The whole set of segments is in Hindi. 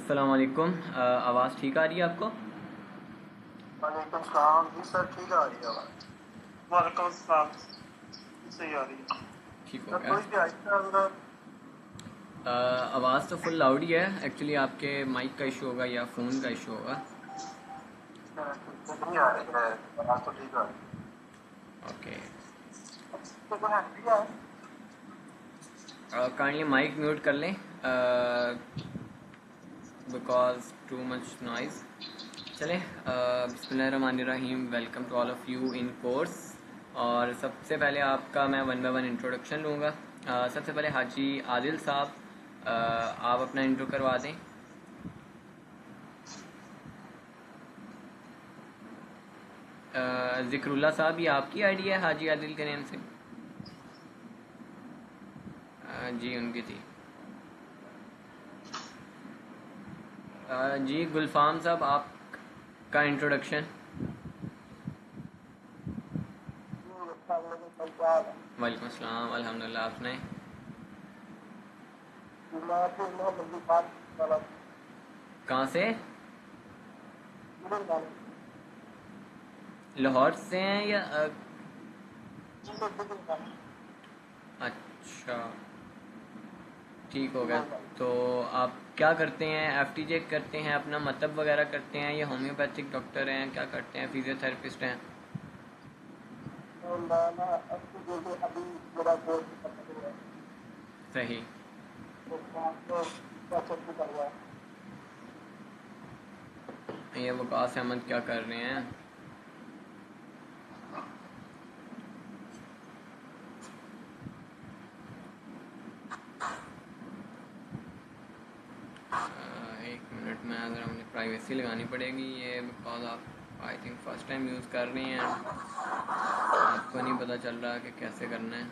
अस्सलाम वालेकुम। आवाज़ ठीक आ रही है आपको? वालेकुम सलाम जी सर, ठीक आ रही है आवाज़। वालेकुम सलाम। सही आ रही है ठीक हो सर गया। थोड़ी सी आहिस्ता अंदर आवाज़ तो फुल लाउड ही है। एक्चुअली आपके माइक का इशू होगा या फ़ोन का इशू होगा। नहीं आ रही है, आवाज़ तो ठीक आ रही ओके। है। तो कोई हैंडी है? काइंडली माइक म्यूट कर लें बिकॉज टू मच नॉइज़। चलें, बिस्मिल्लाहिर्रहमानिर्रहीम। Welcome to all of you in course. और सबसे पहले आपका मैं वन बाय वन इंट्रोडक्शन लूँगा। सबसे पहले हाजी आदिल साहब, आप अपना इंट्रो करवा दें। ज़िक्रुल्लाह साहब, ये आपकी आईडी है हाजी आदिल के नेम से? जी उनकी थी। जी गुलफाम साहब, आपका इंट्रोडक्शन। वालेकुम अस्सलाम, अल्हम्दुलिल्लाह। आपने कहाँ से? लाहौर से हैं या अच्छा, ठीक हो गया। तो आप क्या करते हैं? एफटीजे करते हैं, अपना मतलब वगैरह करते हैं, या होम्योपैथिक डॉक्टर हैं? क्या करते हैं? फिजियोथेरेपिस्ट हैं? सही। ये वकास अहमद क्या कर रहे हैं? एक मिनट में, अगर हमने प्राइवेसी लगानी पड़ेगी ये, बिकॉज आप I think first time use कर रही हैं, आपको नहीं पता चल रहा कि कैसे करना है।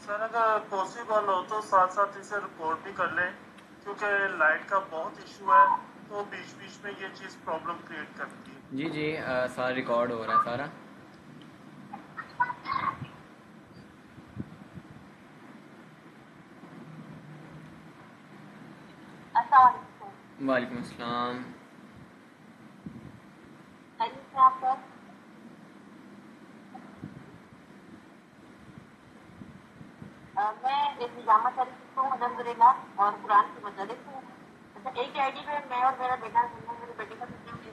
सर अगर पॉसिबल हो तो साथ साथ इसे रिकॉर्ड भी कर लें, क्योंकि लाइट का बहुत इशू है, तो बीच बीच में ये चीज़ प्रॉब्लम क्रिएट करती है। जी जी, सारा रिकॉर्ड हो रहा है सारा। वालेकुम अस्सलाम। मैं एक निजामा शरीफ हूँ अल्हम्दुलिल्लाह, और कुरान की मुदर्रिस हूँ। अच्छा, एक ही आईडी पे मैं और मेरा बेटा, मेरे बेटे का नाम है।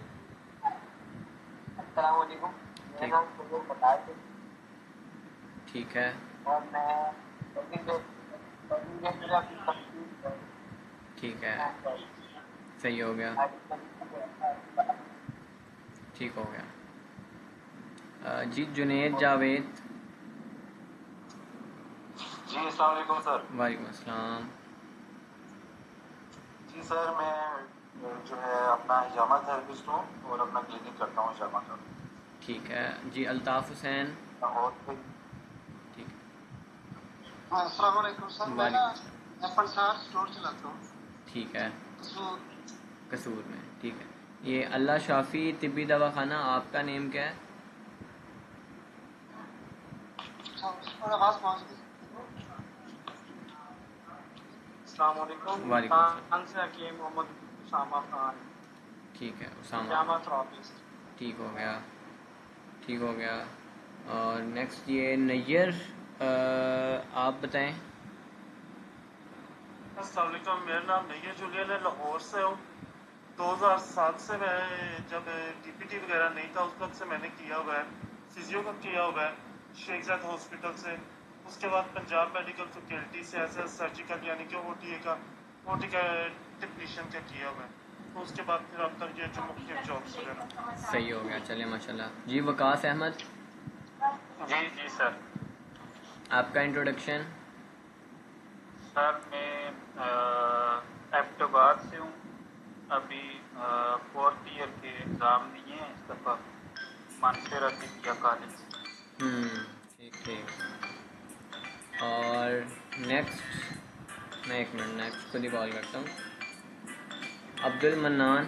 अस्सलाम वालेकुम, मेरा ठीक, नाम सुबह बताया थे, ठीक है। और मैं अभी ठीक है, सही हो गया। ठीक हो गया। जी जुनेद जावेद। जी अस्सलाम वालेकुम सर। वालेकुम अस्सलाम। जी सर, मैं जो है अपना हिजामा थेरेपिस्ट हूँ और अपना क्लिनिक करता हूँ हिजामा का। ठीक है जी। अल्ताफ़ हुसैन। और ठीक अस्सलाम वालेकुम सर, है। मैं ना वालेकुम अस्सलाम। एप्पल सार स्टोर चलाता हूँ ठीक है, कसूर। कसूर में। ठीक है। ये अल्लाह शाफ़ी तिब्बी दवाखाना, आपका नेम क्या है? आवाज़ पहुँच गई। अस्सलाम वालेकुम, वालेकुम मुल्तान अस्सलाम। से हकीम मोहम्मद उसामा खान, ठीक है, उसामा हिजामा खान। थेरेपिस्ट। ठीक हो गया, ठीक हो गया। और नेक्स्ट ये नैयर, आप बताएं। अस्सलाम वालेकुम, मेरा नाम नैयर जुलियन है, लाहौर से हूँ। 2007 से मैं, जब डीपीटी वगैरह नहीं था उस वक्त से मैंने किया हुआ है, फिजियो का किया हुआ है शेख ज़ायद हॉस्पिटल से। उसके बाद पंजाब मेडिकल फैकल्टी से एज ए सर्जिकल यानी कि ओटी का टेक्नीशियन का किया हुआ है। तो उसके बाद फिर अब तक ये जो मुख्तलिफ जॉब्स वगैरह। सही हो गया, चले माशाल्लाह। जी वकास अहमद, जी जी सर। आपका इंट्रोडक्शन। सर मैं एबटाबाद से हूँ। अभी 4th ईयर के एग्ज़ाम दिए हैं इस दफ़ा मानसरा तिब्बिया कॉलेज। ठीक ठीक। और नेक्स्ट, मैं एक मिनट नेक्स्ट खुद ही कॉल करता हूँ। अब्दुल मन्नान।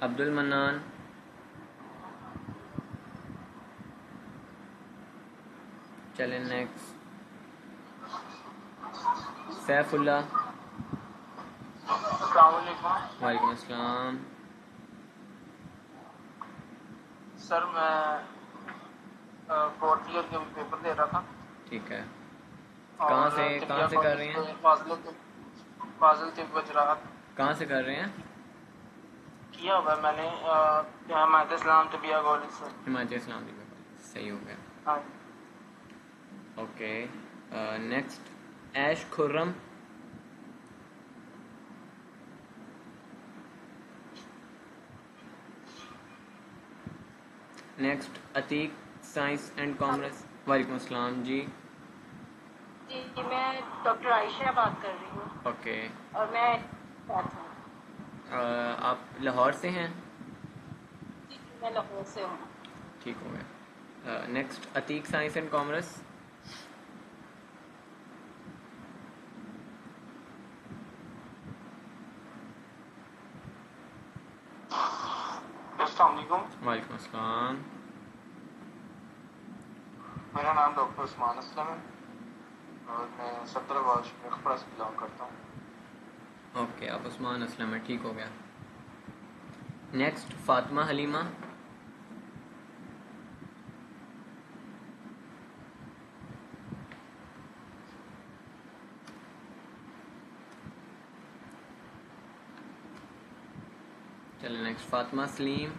अब्दुल मन्नान, चलें नेक्स्ट। सैफुल्ला, वालेकुम अस्सलाम। सर मैं 4th ईयर के पेपर दे रहा था। ठीक है, कहाँ से कर रहे हैं? फाजिल तिब गुजरात। कहाँ से कर रहे हैं? किया हुआ है मैंने हिमायत इस्लाम तिबिया कॉलेज से। हिमायत इस्लाम की, सही हो गया। हाँ। Okay next, Aish Khurram, next Atiq, science and commerce. वालेकुम अस्सलाम जी। जी मैं डॉक्टर आयशा बात कर रही हूँ। ओके और मैं साथ हूँ। आप लाहौर से हैं? जी मैं लाहौर से हूँ। ठीक हो गया। Next Atiq, science and commerce. अस्सलाम वालेकुम। वालेकुम अस्सलाम। मेरा नाम डॉक्टर उस्मान असलम है और मैं 17 वर्ष में खपड़ा से बिलोंग करता हूँ। ओके आप उस्मान असलम है, ठीक हो गया। नेक्स्ट फातिमा हलीमा, चलिए नेक्स्ट फातिमा सलीम।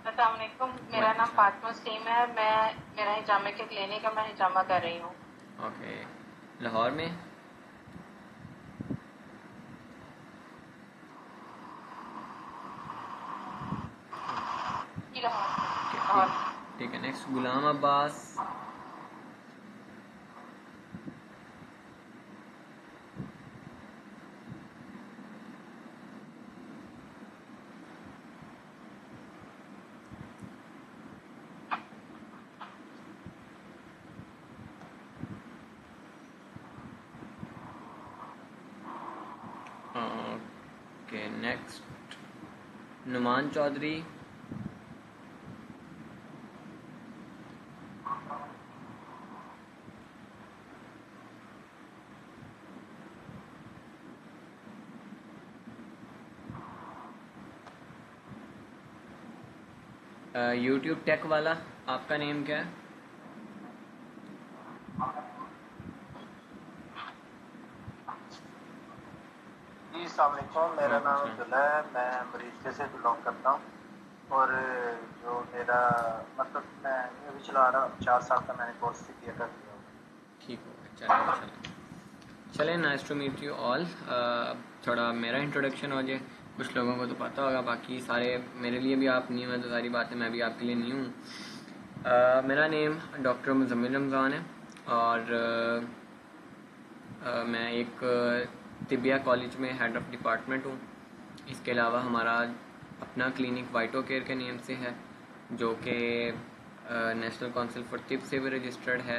अस्सलामुअलैकुम, मेरा नाम फातिमा सलीम है। मेरा हिजामा के क्लिनिक है, मैं हिजामा कर रही हूँ। ओके लाहौर में? जी लाहौर। ठीक है। Next Ghulam Abbas, okay next Numan Chaudhry, YouTube tech वाला, आपका नेम क्या है? जी अस्सलाम वालेकुम, मेरा नाम अब्दुल्ला है। मैं मरीज से बिलोंग करता हूँ और जो मेरा मतलब मैं अभी चला रहा हूँ 4 साल का मैंने कोर्स किया कर दिया। ठीक हो गया, चलें nice to meet you all. थोड़ा मेरा इंट्रोडक्शन हो जाए, कुछ लोगों को तो पता होगा, बाकी सारे मेरे लिए भी आप न्यू है, तो सारी बातें मैं भी आपके लिए न्यू हूँ। मेरा नेम डॉक्टर मुज़म्मिल रमज़ान है और मैं एक तिबिया कॉलेज में हेड ऑफ़ डिपार्टमेंट हूँ। इसके अलावा हमारा अपना क्लिनिक वाइटो केयर के नेम से है, जो कि नेशनल काउंसिल फॉर तिब से भी रजिस्टर्ड है।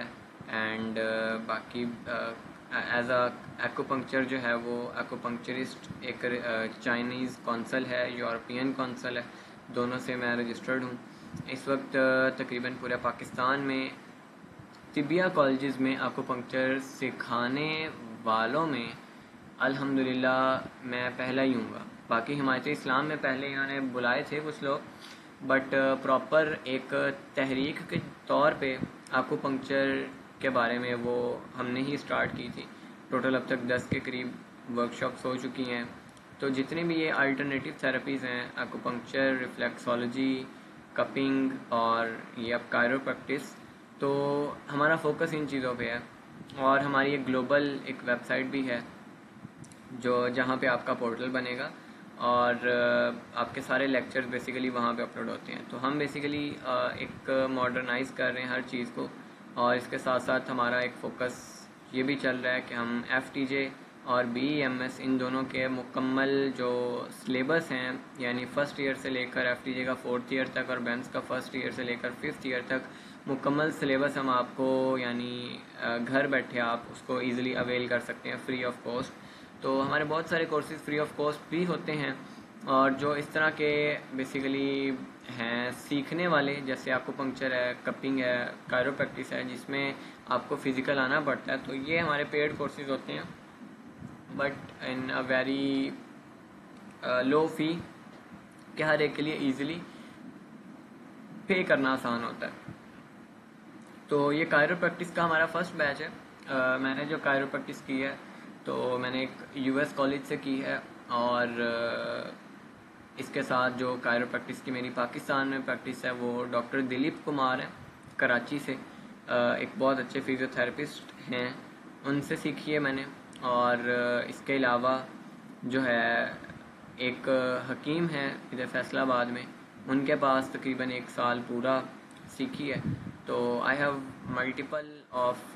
एंड बाकी एज अ एक्यूपंक्चर जो है वो एक्यूपंक्चरिस्ट एक चाइनीज़ कौंसल है, यूरोपियन कौंसल है, दोनों से मैं रजिस्टर्ड हूँ। इस वक्त तकरीबन पूरे पाकिस्तान में तिबिया कॉलेजेस में एक्यूपंक्चर सिखाने वालों में अल्हम्दुलिल्लाह मैं पहला ही हूँगा। बाकी हिमायत इस्लाम में पहले इन्होंने बुलाए थे कुछ लोग, बट प्रॉपर एक तहरीक के तौर पे एक्यूपंक्चर के बारे में वो हमने ही स्टार्ट की थी। टोटल अब तक 10 के करीब वर्कशॉप्स हो चुकी हैं। तो जितने भी ये अल्टरनेटिव थेरेपीज़ हैं, एक्यूपंक्चर, रिफ्लेक्सोलॉजी, कपिंग और ये अब कायरोप्रैक्टिस, तो हमारा फोकस इन चीज़ों पे है। और हमारी एक ग्लोबल एक वेबसाइट भी है जो जहाँ पे आपका पोर्टल बनेगा और आपके सारे लेक्चर्स बेसिकली वहाँ पे अपलोड होते हैं। तो हम बेसिकली एक मॉडर्नाइज़ कर रहे हैं हर चीज़ को, और इसके साथ साथ हमारा एक फोकस ये भी चल रहा है कि हम FTJ और BEMS इन दोनों के मुकम्मल जो सिलेबस हैं, यानी फ़र्स्ट ईयर से लेकर FTJ का 4th ईयर तक और BEMS का 1st ईयर से लेकर 5th ईयर तक मुकम्मल सिलेबस हम आपको यानी घर बैठे आप उसको ईज़िली अवेल कर सकते हैं फ्री ऑफ कॉस्ट। तो हमारे बहुत सारे कोर्सेज फ्री ऑफ कॉस्ट भी होते हैं, और जो इस तरह के बेसिकली हैं सीखने वाले, जैसे आपको पंक्चर है, कपिंग है, कायरोप्रैक्टिस है, जिसमें आपको फिज़िकल आना पड़ता है, तो ये हमारे पेड कोर्सेज होते हैं, but in a very low फी, कि हर एक के लिए ईज़िली पे करना आसान होता है। तो ये कायरोप्रैक्टिस का हमारा फर्स्ट बैच है। मैंने जो कायरोप्रैक्टिस की है तो मैंने एक यूएस कॉलेज से की है, और इसके साथ जो कायरोप्रैक्टिस की मेरी पाकिस्तान में प्रैक्टिस है वो डॉक्टर दिलीप कुमार है कराची से, एक बहुत अच्छे फिजियोथेरेपिस्ट हैं, उनसे सीखी है मैंने। और इसके अलावा जो है एक हकीम है इधर फैसलाबाद में, उनके पास तकरीबन 1 साल पूरा सीखी है। तो I have multiple of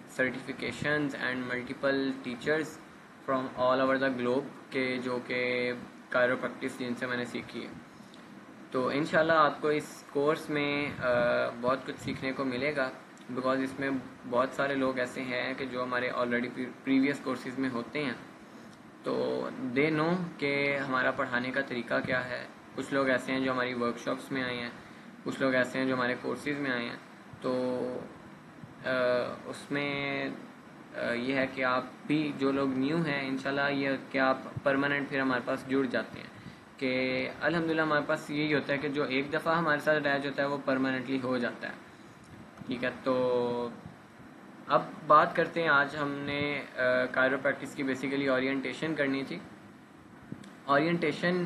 certifications and multiple teachers from all over the globe के जो कि कायरोप्रैक्टिस जिनसे मैंने सीखी है। तो इंशाल्लाह आपको इस कोर्स में बहुत कुछ सीखने को मिलेगा, बिकॉज़ इसमें बहुत सारे लोग ऐसे हैं कि जो हमारे ऑलरेडी प्रीवियस कोर्सेज में होते हैं, तो दे नो कि हमारा पढ़ाने का तरीका क्या है। कुछ लोग ऐसे हैं जो हमारी वर्कशॉप्स में आए हैं, कुछ लोग ऐसे हैं जो हमारे कोर्सेज में आए हैं। तो उसमें ये है कि आप भी जो लोग न्यू हैं, इंशाल्लाह ये कि आप परमानेंट फिर हमारे पास जुड़ जाते हैं, कि अल्हम्दुलिल्लाह हमारे पास यही होता है कि जो एक दफ़ा हमारे साथ रह जाता है वो परमानेंटली हो जाता है। ठीक है, तो अब बात करते हैं। आज हमने कायरोप्रैक्टिस की बेसिकली ओरिएंटेशन करनी थी। ओरिएंटेशन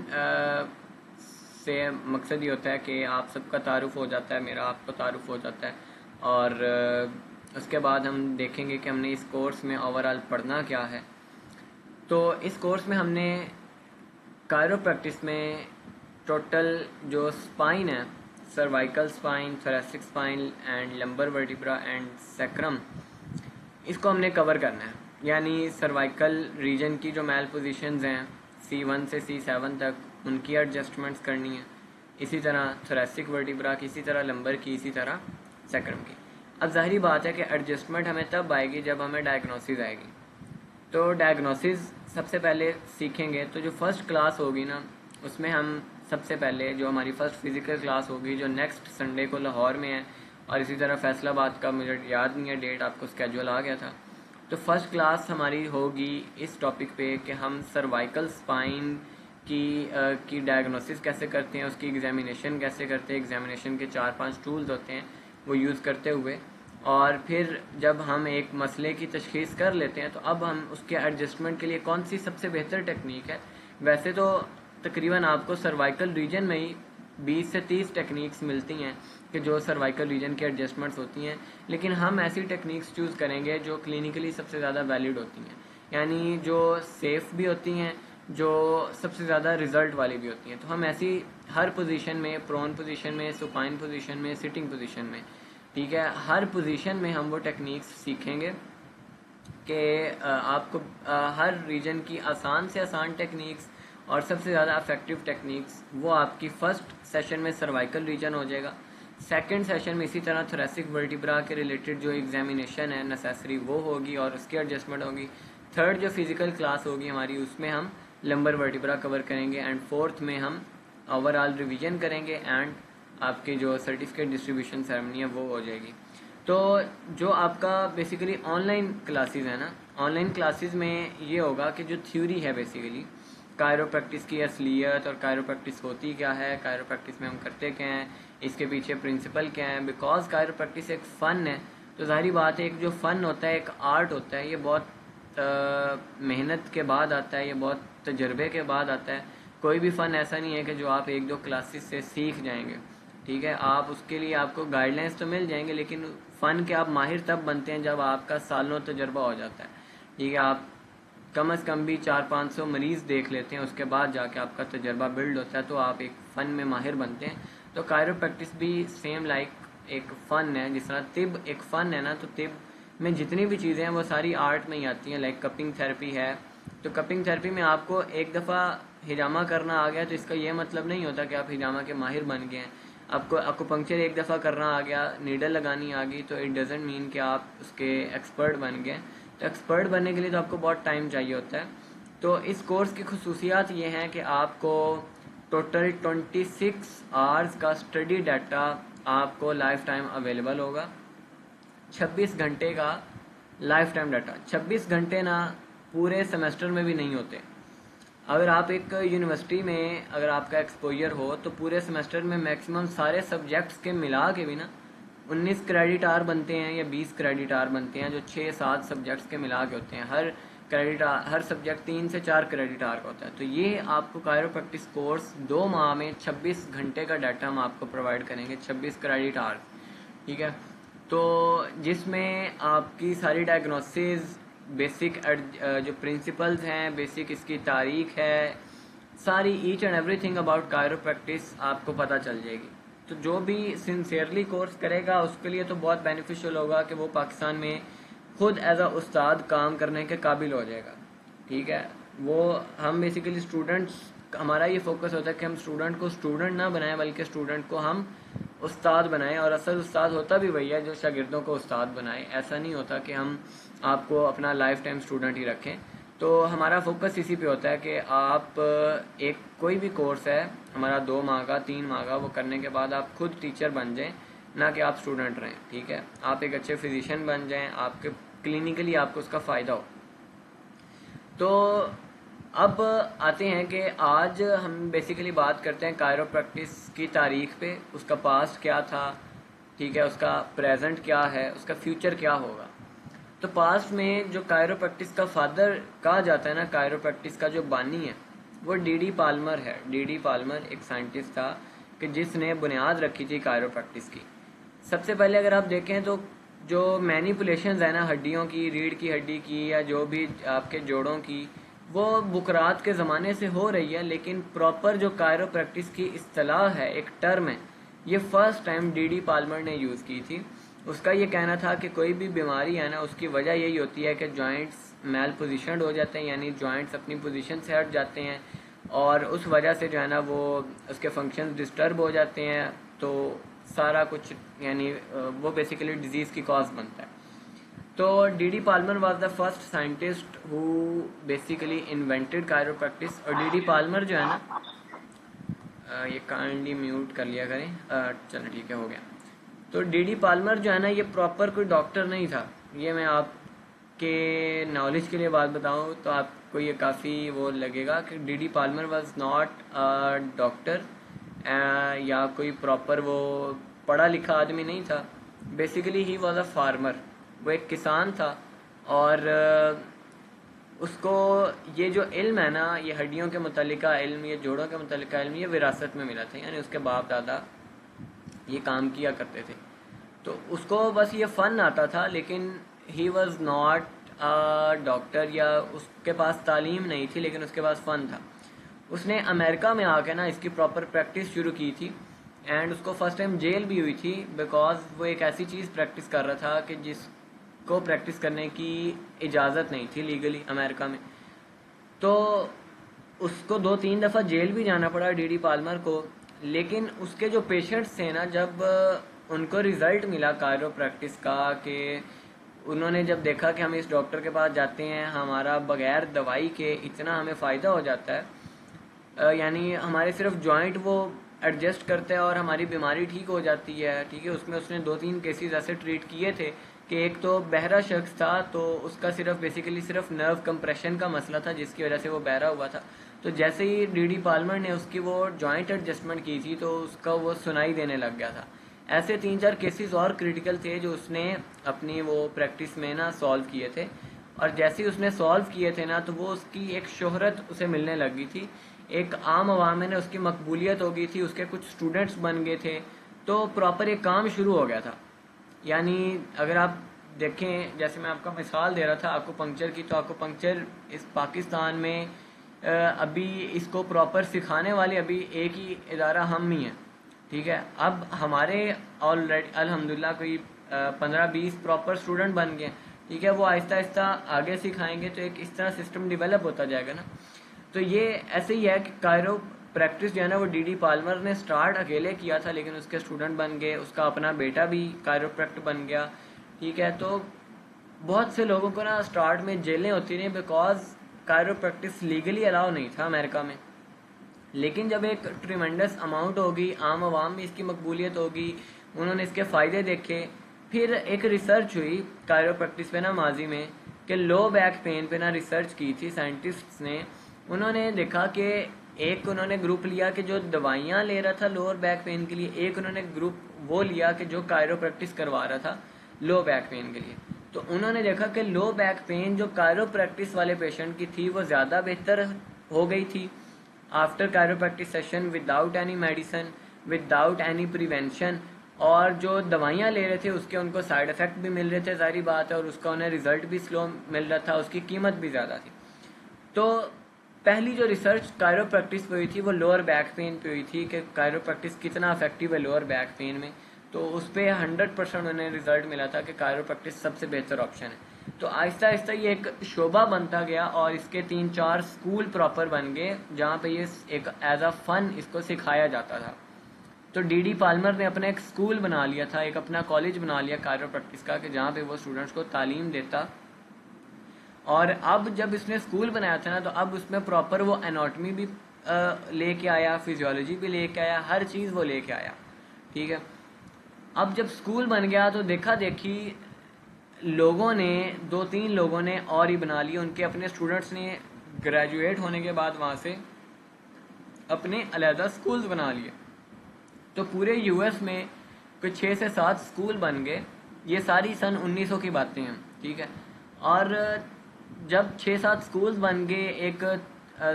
से मकसद ये होता है कि आप सबका तारुफ़ हो जाता है, मेरा आपको तारुफ़ हो जाता है, और उसके बाद हम देखेंगे कि हमने इस कोर्स में ओवरऑल पढ़ना क्या है। तो इस कोर्स में हमने कायरोप्रैक्टिस में टोटल जो स्पाइन है, cervical spine, thoracic spine and lumbar vertebra and sacrum, इसको हमने कवर करना है। यानी सर्वाइकल रीजन की जो मैल पोजीशंस हैं C1 से C7 तक, उनकी एडजस्टमेंट्स करनी है। इसी तरह थोरैसिक वर्टिब्रा की, इसी तरह लंबर की, इसी तरह सैक्रम की। अब ज़ाहिरी बात है कि एडजस्टमेंट हमें तब आएगी जब हमें डायग्नोसिस आएगी। तो डायग्नोसिस सबसे पहले सीखेंगे, तो जो फर्स्ट क्लास होगी ना, उसमें हम सबसे पहले जो हमारी फ़र्स्ट फिज़िकल क्लास होगी जो नेक्स्ट संडे को लाहौर में है, और इसी तरह फैसलाबाद का मुझे याद नहीं है डेट, आपको स्केड्यूल आ गया था। तो फर्स्ट क्लास हमारी होगी इस टॉपिक पे कि हम सर्वाइकल स्पाइन की डायग्नोसिस कैसे करते हैं, उसकी एग्जामिनेशन कैसे करते हैं। एग्जामिनेशन के 4-5 टूल्स होते हैं वो यूज़ करते हुए, और फिर जब हम एक मसले की तशख़ीस कर लेते हैं तो अब हम उसके एडजस्टमेंट के लिए कौन सी सबसे बेहतर टेक्निक है। वैसे तो तकरीबन आपको सर्वाइकल रीजन में ही 20 से 30 टेक्निक्स मिलती हैं कि जो सर्वाइकल रीजन की एडजस्टमेंट्स होती हैं, लेकिन हम ऐसी टेक्निक्स चूज़ करेंगे जो क्लिनिकली सबसे ज़्यादा वैलिड होती हैं, यानी जो सेफ़ भी होती हैं, जो सबसे ज़्यादा रिज़ल्ट वाली भी होती हैं। तो हम ऐसी हर पोजीशन में, प्रोन पोजीशन में, सुपाइन पोजीशन में, सिटिंग पोजीशन में, ठीक है, हर पोजीशन में हम वो टेक्निक्स सीखेंगे कि आपको हर रीजन की आसान से आसान टेक्निक्स और सबसे ज़्यादा इफेक्टिव टेक्निक्स वो आपकी फ़र्स्ट सेशन में सर्वाइकल रीजन हो जाएगा। सेकंड सेशन में इसी तरह थोरैसिक वर्टिब्रा के रिलेटेड जो एग्जामिनेशन है नेसेसरी वो होगी और उसकी एडजस्टमेंट होगी। थर्ड जो फिज़िकल क्लास होगी हमारी, उसमें हम लंबर वर्टिब्रा कवर करेंगे, एंड फोर्थ में हम ओवरऑल रिवीजन करेंगे, एंड आपके जो सर्टिफिकेट डिस्ट्रीब्यूशन सेरेमनी है वो हो जाएगी। तो जो आपका बेसिकली ऑनलाइन क्लासेस है ना, ऑनलाइन क्लासेस में ये होगा कि जो थ्योरी है बेसिकली कायरोप्रैक्टिस की असलियत और कायरोप्रैक्टिस होती क्या है, कायरोप्रैक्टिस में हम करते क्या हैं, इसके पीछे प्रिंसिपल क्या है। बिकॉज कायरोप्रैक्टिस एक फ़न है, तो ज़ाहिरी बात है एक जो फ़न होता है, एक आर्ट होता है, ये बहुत मेहनत के बाद आता है, ये बहुत तजर्बे के बाद आता है। कोई भी फ़न ऐसा नहीं है कि जो आप 1-2 क्लासेस से सीख जाएंगे, ठीक है। आप उसके लिए आपको गाइडलाइंस तो मिल जाएंगे, लेकिन फ़न के आप माहिर तब बनते हैं जब आपका सालों तजर्बा हो जाता है, ठीक है। आप कम से कम भी 400-500 मरीज़ देख लेते हैं, उसके बाद जाके आपका तजर्बा बिल्ड होता है, तो आप एक फ़न में माहिर बनते हैं। तो कायरोप्रैक्टिस भी सेम लाइक एक फ़न है, जिस तरह तिब एक फ़न है ना, तो तिब में जितनी भी चीज़ें हैं वो सारी आर्ट में ही आती हैं। लाइक कपिंग थेरेपी है, तो कपिंग थेरेपी में आपको एक दफ़ा हिजामा करना आ गया तो इसका ये मतलब नहीं होता कि आप हिजामा के माहिर बन गए हैं। आपको एक्यूपंक्चर एक दफ़ा करना आ गया, नीडल लगानी आ गई, तो इट डज़ंट मीन कि आप उसके एक्सपर्ट बन गए। तो एक्सपर्ट बनने के लिए तो आपको बहुत टाइम चाहिए होता है। तो इस कोर्स की खसूसियात ये हैं कि आपको टोटल 26 आवर्स का स्टडी डाटा आपको लाइफ टाइम अवेलेबल होगा। 26 घंटे का लाइफ टाइम डाटा। 26 घंटे ना पूरे सेमेस्टर में भी नहीं होते। अगर आप एक यूनिवर्सिटी में अगर आपका एक्सपोजर हो तो पूरे सेमेस्टर में मैक्सिमम सारे सब्जेक्ट्स के मिला के भी ना 19 क्रेडिट आवर बनते हैं या 20 क्रेडिट आवर बनते हैं, जो 6-7 सब्जेक्ट्स के मिला के होते हैं। हर सब्जेक्ट 3 से 4 क्रेडिट आवर का होता है। तो ये आपको कायरोप्रैक्टिस कोर्स 2 माह में 26 घंटे का डाटा हम आपको प्रोवाइड करेंगे, 26 क्रेडिट आवर, ठीक है। तो जिसमें आपकी सारी डायग्नोसिस, बेसिक जो प्रिंसिपल्स हैं, बेसिक इसकी तारीख है, सारी each and everything about chiropractic आपको पता चल जाएगी। तो जो भी सिंसियरली कोर्स करेगा उसके लिए तो बहुत बेनिफिशियल होगा कि वो पाकिस्तान में खुद एज अ उस्ताद काम करने के काबिल हो जाएगा, ठीक है। वो हम बेसिकली स्टूडेंट्स, हमारा ये फोकस होता है कि हम स्टूडेंट को स्टूडेंट ना बनाएं बल्कि स्टूडेंट को हम उस्ताद बनाएं। और असल उस्ताद होता भी वही है जो शागिर्दों को उस्ताद बनाए। ऐसा नहीं होता कि हम आपको अपना लाइफ टाइम स्टूडेंट ही रखें। तो हमारा फोकस इसी पे होता है कि आप एक कोई भी कोर्स है हमारा 2 माह का, 3 माह का, वो करने के बाद आप खुद टीचर बन जाएं, ना कि आप स्टूडेंट रहें, ठीक है। आप एक अच्छे फिजिशियन बन जाएं, आपके क्लिनिकली आपको उसका फ़ायदा हो। तो अब आते हैं कि आज हम बेसिकली बात करते हैं कायरोप्रैक्टिस की तारीख पे, उसका पास्ट क्या था, ठीक है, उसका प्रेजेंट क्या है, उसका फ्यूचर क्या होगा। तो पास्ट में जो कायरोप्रैक्टिस का फादर कहा जाता है ना, कायरोप्रैक्टिस का जो बानी है वो डी पाल्मर है। डी पाल्मर एक साइंटिस्ट था कि जिसने बुनियाद रखी थी कायरोप्रैक्टिस की। सबसे पहले अगर आप देखें तो जो मैनिपुलेशंस है ना हड्डियों की, रीढ़ की हड्डी की या जो भी आपके जोड़ों की, वो बुकरात के ज़माने से हो रही है, लेकिन प्रॉपर जो कायरोप्रैक्टिस की इस्तिलाह है, एक टर्म है, ये फर्स्ट टाइम डी पाल्मर ने यूज़ की थी। उसका ये कहना था कि कोई भी बीमारी है ना उसकी वजह यही होती है कि जॉइंट्स मैल पोजिशनड हो जाते हैं, यानी जॉइंट्स अपनी पोजीशन से हट जाते हैं और उस वजह से जो है ना वो उसके फंक्शंस डिस्टर्ब हो जाते हैं। तो सारा कुछ यानी वो बेसिकली डिजीज़ की कॉज बनता है। तो D Palmer was the first scientist who basically invented chiropractic. और डी पाल्मर जो है ना ये काइंडली म्यूट कर लिया करें, चलो ठीक है, हो गया। तो डी पाल्मर जो है ना ये प्रॉपर कोई डॉक्टर नहीं था। ये मैं आपके नॉलेज के लिए बात बताऊं तो आपको ये काफ़ी वो लगेगा कि D Palmer was not a doctor या कोई प्रॉपर वो पढ़ा लिखा आदमी नहीं था। Basically he was a farmer, वो एक किसान था। और उसको ये जो इल्म है ना, ये हड्डियों के मुतल्लिका इल्म, ये जोड़ों के मुतल्लिका इल्म, ये विरासत में मिला था, यानी उसके बाप दादा ये काम किया करते थे। तो उसको बस ये फ़न आता था, लेकिन he was not a doctor, या उसके पास तालीम नहीं थी, लेकिन उसके पास फ़न था। उसने अमेरिका में आके ना इसकी प्रॉपर प्रैक्टिस शुरू की थी। एंड उसको फर्स्ट टाइम जेल भी हुई थी, बिकॉज वो एक ऐसी चीज़ प्रैक्टिस कर रहा था कि जिसको प्रैक्टिस करने की इजाज़त नहीं थी लीगली अमेरिका में। तो उसको 2-3 दफ़ा जेल भी जाना पड़ा डी पाल्मर को। लेकिन उसके जो पेशेंट्स थे ना, जब उनको रिज़ल्ट मिला कायरोप्रैक्टिस का, कि उन्होंने जब देखा कि हम इस डॉक्टर के पास जाते हैं, हमारा बगैर दवाई के इतना हमें फ़ायदा हो जाता है, यानी हमारे सिर्फ जॉइंट वो एडजस्ट करते हैं और हमारी बीमारी ठीक हो जाती है, ठीक है। उसमें उसने 2-3 केसेस ऐसे ट्रीट किए थे कि एक तो बहरा शख्स था, तो उसका सिर्फ नर्व कंप्रेशन का मसला था जिसकी वजह से वो बहरा हुआ था। तो जैसे ही डी पाल्मर ने उसकी वो जॉइंट एडजस्टमेंट की थी तो उसका वो सुनाई देने लग गया था। ऐसे 3-4 केसेस और क्रिटिकल थे जो उसने अपनी वो प्रैक्टिस में ना सॉल्व किए थे। और जैसे ही उसने सॉल्व किए थे ना, तो वो उसकी एक शोहरत उसे मिलने लगी थी, एक आम आवाम में उसकी मकबूलियत हो गई थी, उसके कुछ स्टूडेंट्स बन गए थे। तो प्रॉपर एक काम शुरू हो गया था। यानी अगर आप देखें, जैसे मैं आपका मिसाल दे रहा था आकुपंक्चर की, तो आकुपंक्चर इस पाकिस्तान में अभी इसको प्रॉपर सिखाने वाले अभी एक ही इदारा हम ही हैं, ठीक है। अब हमारे ऑलरेडी अल्हम्दुलिल्लाह कोई 15-20 प्रॉपर स्टूडेंट बन गए, ठीक है। वो आहिस्ता आहिस्ता आगे सिखाएंगे तो एक इस तरह सिस्टम डेवलप होता जाएगा ना। तो ये ऐसे ही है कि कायरो प्रैक्टिस जो है ना वो डी पाल्मर ने स्टार्ट अकेले किया था, लेकिन उसके स्टूडेंट बन गए, उसका अपना बेटा भी कायरोप्रैक्ट बन गया, ठीक है। तो बहुत से लोगों को ना स्टार्ट में जेलें होती रही बिकॉज कायरोप्रैक्टिस लीगली अलाउ नहीं था अमेरिका में। लेकिन जब एक ट्रिमेंडस अमाउंट होगी, आम आवाम में इसकी मकबूलियत होगी, उन्होंने इसके फ़ायदे देखे, फिर एक रिसर्च हुई कायरोप्रैक्टिस पे ना माजी में कि लो बैक पेन पे ना रिसर्च की थी साइंटिस्ट्स ने। उन्होंने देखा कि एक उन्होंने ग्रुप लिया कि जो दवाइयाँ ले रहा था लोअर बैक पेन के लिए, एक उन्होंने ग्रुप वो लिया कि जो कायरोप्रैक्टिस करवा रहा था लो बैक पेन के लिए। तो उन्होंने देखा कि लो बैक पेन जो कायरोप्रैक्टिस वाले पेशेंट की थी वो ज़्यादा बेहतर हो गई थी after chiropractic session, without any medicine, without any prevention. और जो दवाइयाँ ले रहे थे उसके उनको साइड इफ़ेक्ट भी मिल रहे थे, जारी बात है, और उसका उन्हें रिजल्ट भी स्लो मिल रहा था, उसकी कीमत भी ज़्यादा थी। तो पहली जो रिसर्च कायरोप्रैक्टिस पे हुई थी वो लोअर बैक पेन पे हुई थी कि कायरोप्रैक्टिस कितना इफेक्टिव है लोअर बैक पेन में। तो उस पर 100% उन्हें रिजल्ट मिला था कि कायरोप्रैक्टिस सबसे बेहतर ऑप्शन है। तो आहिस्ता आहिस्ता ये एक शोबा बनता गया और इसके 3-4 स्कूल प्रॉपर बन गए जहाँ पे ये एक एज अ फन इसको सिखाया जाता था। तो डी पाल्मर ने अपना एक स्कूल बना लिया था, एक अपना कॉलेज बना लिया कायरोप्रैक्टिस का, कि जहाँ पे वो स्टूडेंट्स को तालीम देता। और अब जब इसने स्कूल बनाया था ना तो अब उसमें प्रॉपर वो एनाटॉमी भी लेके आया, फिजियोलॉजी भी लेके आया, हर चीज़ वो लेके आया। ठीक है, अब जब स्कूल बन गया तो देखा देखी लोगों ने 2-3 लोगों ने और ही बना लिए, उनके अपने स्टूडेंट्स ने ग्रेजुएट होने के बाद वहाँ से अपने अलहदा स्कूल्स बना लिए। तो पूरे यूएस में कोई 6 से 7 स्कूल बन गए। ये सारी सन 1900 की बातें हैं। ठीक है, और जब 6-7 स्कूल्स बन गए, एक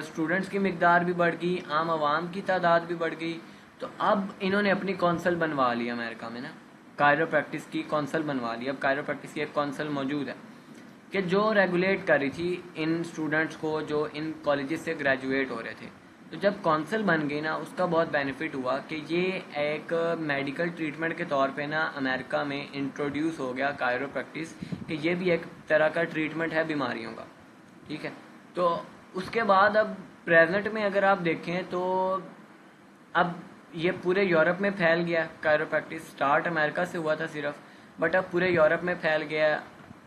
स्टूडेंट्स की मिकदार भी बढ़ गई, आम आवाम की तादाद भी बढ़ गई। तो अब इन्होंने अपनी कौंसल बनवा ली अमेरिका में ना, कायरोप्रैक्टिस की कौंसल बनवा ली। अब कायरोप्रैक्टिस की एक कौंसल मौजूद है कि जो रेगुलेट कर रही थी इन स्टूडेंट्स को जो इन कॉलेजेस से ग्रेजुएट हो रहे थे। तो जब कौंसल बन गई ना उसका बहुत बेनिफिट हुआ कि ये एक मेडिकल ट्रीटमेंट के तौर पे ना अमेरिका में इंट्रोड्यूस हो गया कायरोप्रैक्टिस, कि ये भी एक तरह का ट्रीटमेंट है बीमारियों का। ठीक है, तो उसके बाद अब प्रेजेंट में अगर आप देखें तो अब ये पूरे यूरोप में फैल गया। कायरोप्रैक्टिस स्टार्ट अमेरिका से हुआ था सिर्फ, बट अब पूरे यूरोप में फैल गया।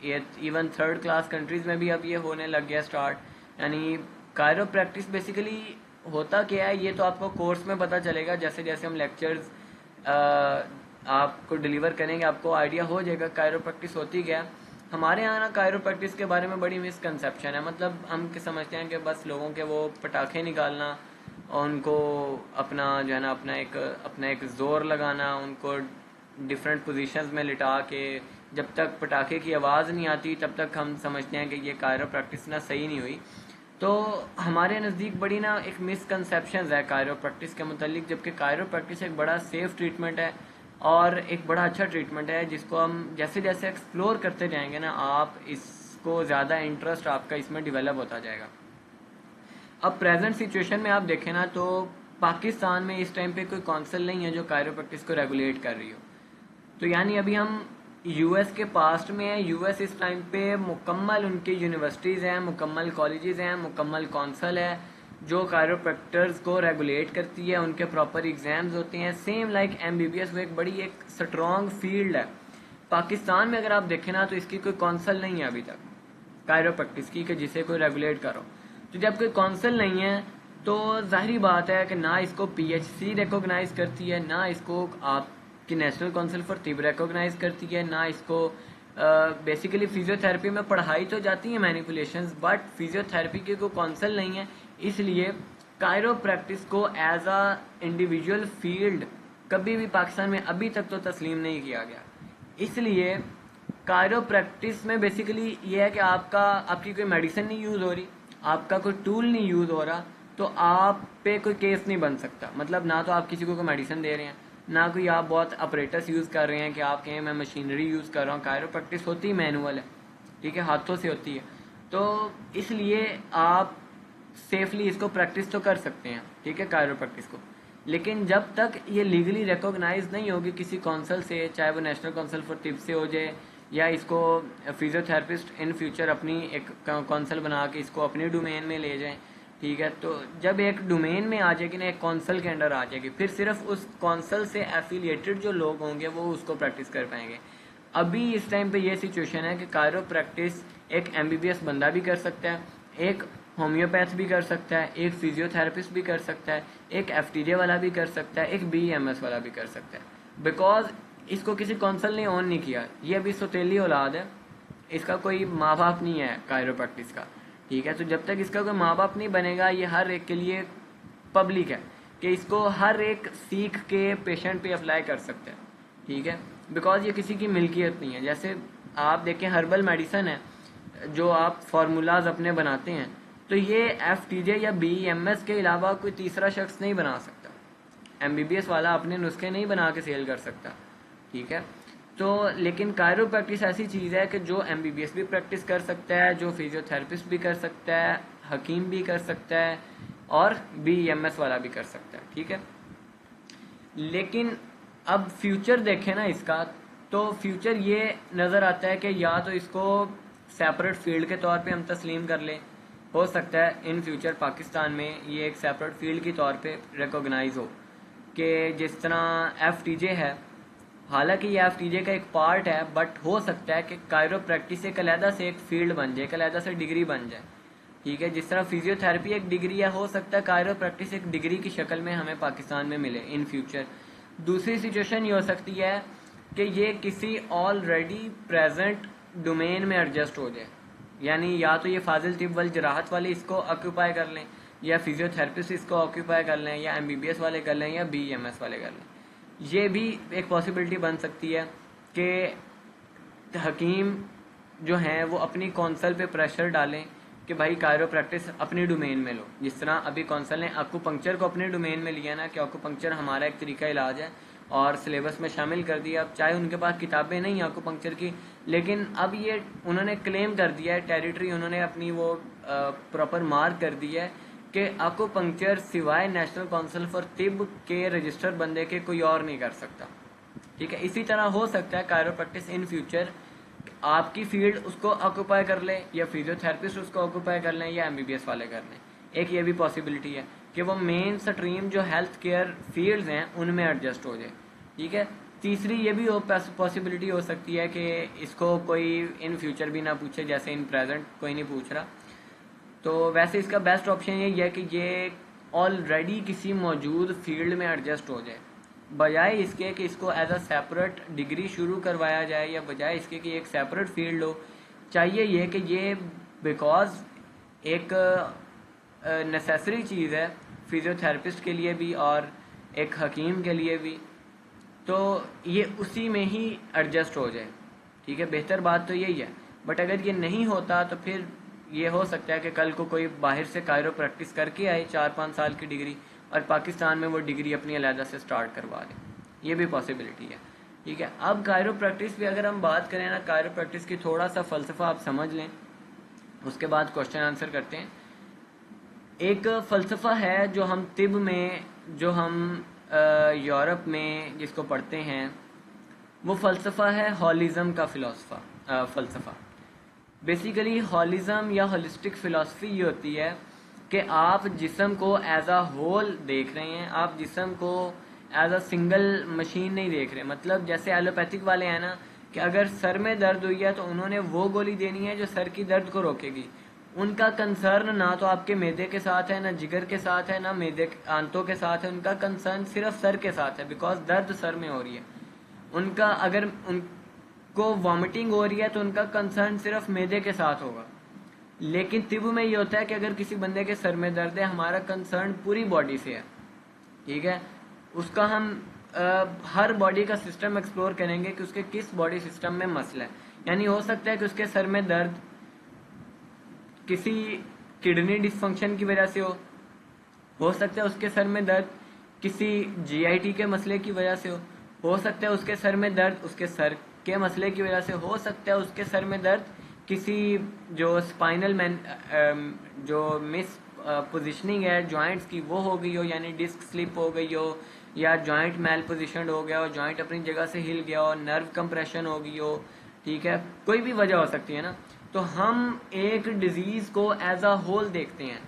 ये इवन 3rd क्लास कंट्रीज़ में भी अब ये होने लग गया स्टार्ट। यानी कायरोप्रैक्टिस बेसिकली होता क्या है ये तो आपको कोर्स में पता चलेगा, जैसे जैसे हम लेक्चर्स आपको डिलीवर करेंगे आपको आइडिया हो जाएगा कायरोप्रैक्टिस होती क्या। हमारे यहाँ ना कायरोप्रैक्टिस के बारे में बड़ी मिसकंसेप्शन है। मतलब हम समझते हैं कि बस लोगों के वो पटाखे निकालना और उनको अपना जो है ना अपना एक ज़ोर लगाना, उनको डिफरेंट पोजीशंस में लिटा के जब तक पटाखे की आवाज़ नहीं आती तब तक हम समझते हैं कि ये कायरोप्रैक्टिस ना सही नहीं हुई। तो हमारे नज़दीक बड़ी ना एक मिसकंसेप्शंस है कायरोप्रैक्टिस के मुतालिक, जबकि कायरोप्रैक्टिस एक बड़ा सेफ़ ट्रीटमेंट है और एक बड़ा अच्छा ट्रीटमेंट है जिसको हम जैसे जैसे एक्सप्लोर करते जाएंगे ना आप इसको ज़्यादा इंटरेस्ट आपका इसमें डेवलप होता जाएगा। अब प्रेजेंट सिचुएशन में आप देखें ना तो पाकिस्तान में इस टाइम पे कोई कौंसिल नहीं है जो कायरोप्रैक्टिस को रेगुलेट कर रही हो। तो यानी अभी हम यूएस के पास्ट में है। यूएस इस टाइम पे मुकम्मल उनकी यूनिवर्सिटीज़ हैं, मुकम्मल कॉलेजेस हैं, मुकम्मल कौंसल है जो कायरोप्रैक्टर्स को रेगुलेट करती है। उनके प्रॉपर एग्ज़ाम्स होते हैं सेम लाइक MBBS। वो एक बड़ी एक स्ट्रॉन्ग फील्ड है। पाकिस्तान में अगर आप देखें ना तो इसकी कोई कौंसल नहीं है अभी तक कायरोप्रैक्टिस की कि जिसे कोई रेगुलेट करो। तो जब कोई कौंसल नहीं है तो जाहिर बात है कि ना इसको PHC रिकॉग्नाइज करती है, ना इसको आपकी नेशनल काउंसिल फॉर तिब रिकॉग्नाइज करती है, ना इसको बेसिकली फिजियोथेरेपी में पढ़ाई तो जाती है मैनिपुलेशंस, बट फिजियोथेरेपी की कोई काउंसिल नहीं है। इसलिए कायरोप्रैक्टिस को एज अ इंडिविजुअल फील्ड कभी भी पाकिस्तान में अभी तक तो तस्लीम नहीं किया गया। इसलिए कायरोप्रैक्टिस में बेसिकली ये है कि आपकी कोई मेडिसिन नहीं यूज़ हो रही, आपका कोई टूल नहीं यूज़ हो रहा, तो आप पे कोई केस नहीं बन सकता। मतलब ना तो आप किसी को कोई मेडिसिन दे रहे हैं, ना कोई आप बहुत ऑपरेटर्स यूज़ कर रहे हैं कि आप कहें मैं मशीनरी यूज़ कर रहा हूँ। कायरोप्रैक्टिस होती ही मैनुअल है, ठीक है, हाथों से होती है। तो इसलिए आप सेफली इसको प्रैक्टिस तो कर सकते हैं, ठीक है, कायरोप्रैक्टिस को। लेकिन जब तक ये लीगली रिकॉग्नाइज नहीं होगी किसी काउंसिल से, चाहे वो नेशनल काउंसिल फॉर तिब से हो जाए या इसको फिजियोथेरेपिस्ट इन फ्यूचर अपनी एक काउंसिल बना के इसको अपने डोमेन में ले जाएं, ठीक है। तो जब एक डोमेन में आ जाएगी ना, एक काउंसिल के अंडर आ जाएगी, फिर सिर्फ उस काउंसिल से एफिलिएटेड जो लोग होंगे वो उसको प्रैक्टिस कर पाएंगे। अभी इस टाइम पे ये सिचुएशन है कि कायरोप्रैक्टिस एक MBBS बंदा भी कर सकता है, एक होम्योपैथ भी कर सकता है, एक फिजियोथेरेपिस्ट भी कर सकता है, एक FTJ वाला भी कर सकता है, एक BEMS वाला भी कर सकता है। बिकॉज इसको किसी कौंसल ने ऑन नहीं किया, ये अभी सौतेली औलाद है, इसका कोई माँ बाप नहीं है कायरोप्रैक्टिस का, ठीक है। तो जब तक इसका कोई माँ बाप नहीं बनेगा, ये हर एक के लिए पब्लिक है कि इसको हर एक सीख के पेशेंट पे अप्लाई कर सकते हैं, ठीक है। बिकॉज ये किसी की मिल्कियत नहीं है। जैसे आप देखें हर्बल मेडिसन है जो आप फार्मूलाज अपने बनाते हैं, तो ये FTJ या BEMS के अलावा कोई तीसरा शख्स नहीं बना सकता। MBBS वाला अपने नुस्खे नहीं बना के सेल कर सकता, ठीक है। तो लेकिन कायरोप्रैक्टिस ऐसी चीज़ है कि जो MBBS भी प्रैक्टिस कर सकता है, जो फिजियोथेरेपिस्ट भी कर सकता है, हकीम भी कर सकता है और BEMS वाला भी कर सकता है, ठीक है। लेकिन अब फ्यूचर देखें ना इसका, तो फ्यूचर ये नज़र आता है कि या तो इसको सेपरेट फील्ड के तौर पे हम तस्लीम कर लें, हो सकता है इन फ्यूचर पाकिस्तान में ये एक सेपरेट फील्ड के तौर पे रिकॉग्नाइज हो कि जिस तरह FTJ है, हालांकि ये FTJ का एक पार्ट है, बट हो सकता है कि कायरोप्रैक्टिस एक अलहदा से एक फील्ड बन जाए, एक अलहदा से डिग्री बन जाए, ठीक है। जिस तरह फिजियोथेरेपी एक डिग्री है, हो सकता है कायरोप्रैक्टिस एक डिग्री की शक्ल में हमें पाकिस्तान में मिले इन फ्यूचर। दूसरी सिचुएशन ये हो सकती है कि ये किसी ऑलरेडी प्रेजेंट डोमेन में एडजस्ट हो जाए, यानी या तो ये फाजिल तिब वल जराहत वाले इसको ऑक्यूपाई कर लें, या फिजियोथेरेपिस्ट इसको ऑक्यूपाई कर लें, या MBBS वाले कर लें, या BEMS वाले कर लें। ये भी एक पॉसिबिलिटी बन सकती है कि हकीम जो हैं वो अपनी कौंसल पे प्रेशर डालें कि भाई कायरोप्रैक्टिस अपनी डोमेन में लो। जिस तरह अभी कौंसल ने एक्यूपंक्चर को अपने डोमेन में लिया ना कि एक्यूपंक्चर हमारा एक तरीका इलाज है और सिलेबस में शामिल कर दिया। अब चाहे उनके पास किताबें नहीं एक्यूपंक्चर की, लेकिन अब ये उन्होंने क्लेम कर दिया है, टेरिटरी उन्होंने अपनी वो प्रॉपर मार्क कर दी है कि एक्यूपंक्चर सिवाय नेशनल काउंसिल फॉर तिब के रजिस्टर बंदे के कोई और नहीं कर सकता, ठीक है। इसी तरह हो सकता है कायरोप्रैक्टिस इन फ्यूचर आपकी फील्ड उसको ऑक्यूपाई कर ले, या फिजियोथेरेपिस्ट उसको ऑक्यूपाई कर लें, या MBBS वाले कर लें। एक ये भी पॉसिबिलिटी है कि वो मेन स्ट्रीम जो हेल्थ केयर फील्ड्स हैं उनमें एडजस्ट हो जाए, ठीक है। तीसरी ये भी पॉसिबिलिटी हो सकती है कि इसको कोई इन फ्यूचर भी ना पूछे, जैसे इन प्रेजेंट कोई नहीं पूछ रहा। तो वैसे इसका बेस्ट ऑप्शन यही है कि ये ऑलरेडी किसी मौजूद फील्ड में एडजस्ट हो जाए, बजाय इसके कि इसको एज अ सेपरेट डिग्री शुरू करवाया जाए, या बजाय इसके कि एक सेपरेट फील्ड हो। चाहिए ये कि ये बिकॉज एक नेसेसरी चीज़ है फिजियोथेरेपिस्ट के लिए भी और एक हकीम के लिए भी, तो ये उसी में ही एडजस्ट हो जाए, ठीक है। बेहतर बात तो यही है। बट अगर ये नहीं होता तो फिर ये हो सकता है कि कल को कोई बाहर से कायरोप्रैक्टिस करके आए 4-5 साल की डिग्री, और पाकिस्तान में वो डिग्री अपनी अलहदा से स्टार्ट करवा दे। ये भी पॉसिबिलिटी है, ठीक है। अब कायरोप्रैक्टिस भी अगर हम बात करें ना, कायरोप्रैक्टिस की थोड़ा सा फ़लसफ़ा आप समझ लें, उसके बाद क्वेश्चन आंसर करते हैं। एक फ़लसफ़ा है जो हम तिब में, जो हम यूरोप में जिसको पढ़ते हैं, वो फ़लसफ़ा है हॉलिज़म का फ़लसफ़ा। बेसिकली हॉलिज़म या होलिस्टिक फ़िलासफ़ी ये होती है कि आप जिस्म को एज अ होल देख रहे हैं, आप जिस्म को एज अ सिंगल मशीन नहीं देख रहे। मतलब जैसे एलोपैथिक वाले हैं ना कि अगर सर में दर्द हुई है तो उन्होंने वो गोली देनी है जो सर की दर्द को रोकेगी। उनका कंसर्न ना तो आपके मैदे के साथ है, ना जिगर के साथ है, ना मैदे आंतों के साथ है, उनका कंसर्न सिर्फ सर के साथ है, बिकॉज दर्द सर में हो रही है। उनका अगर उनको वॉमिटिंग हो रही है तो उनका कंसर्न सिर्फ मैदे के साथ होगा। लेकिन तिब में ये होता है कि अगर किसी बंदे के सर में दर्द है, हमारा कंसर्न पूरी बॉडी से है, ठीक है। उसका हम हर बॉडी का सिस्टम एक्सप्लोर करेंगे कि उसके किस बॉडी सिस्टम में मसला है। यानी हो सकता है कि उसके सर में दर्द किसी किडनी डिसफंक्शन की वजह से हो सकता है उसके सर में दर्द किसी GIT के मसले की वजह से हो सकता है उसके सर में दर्द उसके सर के मसले की वजह से, हो सकता है उसके सर में दर्द किसी जो स्पाइनल जो मिस पोजिशनिंग है जॉइंट्स की वो हो गई हो, यानी डिस्क स्लिप हो गई हो, या जॉइंट मेल पोजिशन हो गया हो, जॉइंट अपनी जगह से हिल गया हो, नर्व कंप्रेशन हो गई हो, ठीक है। कोई भी वजह हो सकती है ना। तो हम एक डिजीज़ को एज अ होल देखते हैं,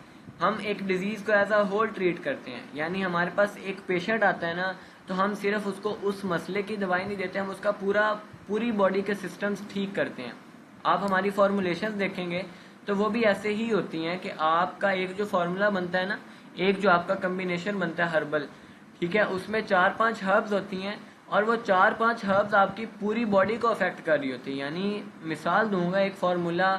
हम एक डिजीज़ को एज अ होल ट्रीट करते हैं। यानी हमारे पास एक पेशेंट आता है ना, तो हम सिर्फ उसको उस मसले की दवाई नहीं देते, हम उसका पूरी बॉडी के सिस्टम्स ठीक करते हैं। आप हमारी फॉर्मुलेशंस देखेंगे तो वो भी ऐसे ही होती हैं कि आपका एक जो फार्मूला बनता है ना, एक जो आपका कम्बिनेशन बनता है हर्बल, ठीक है, उसमें 4-5 हर्ब्स होती हैं और वो 4-5 हर्ब्स आपकी पूरी बॉडी को अफेक्ट कर रही होती है। यानी मिसाल दूंगा, एक फार्मूला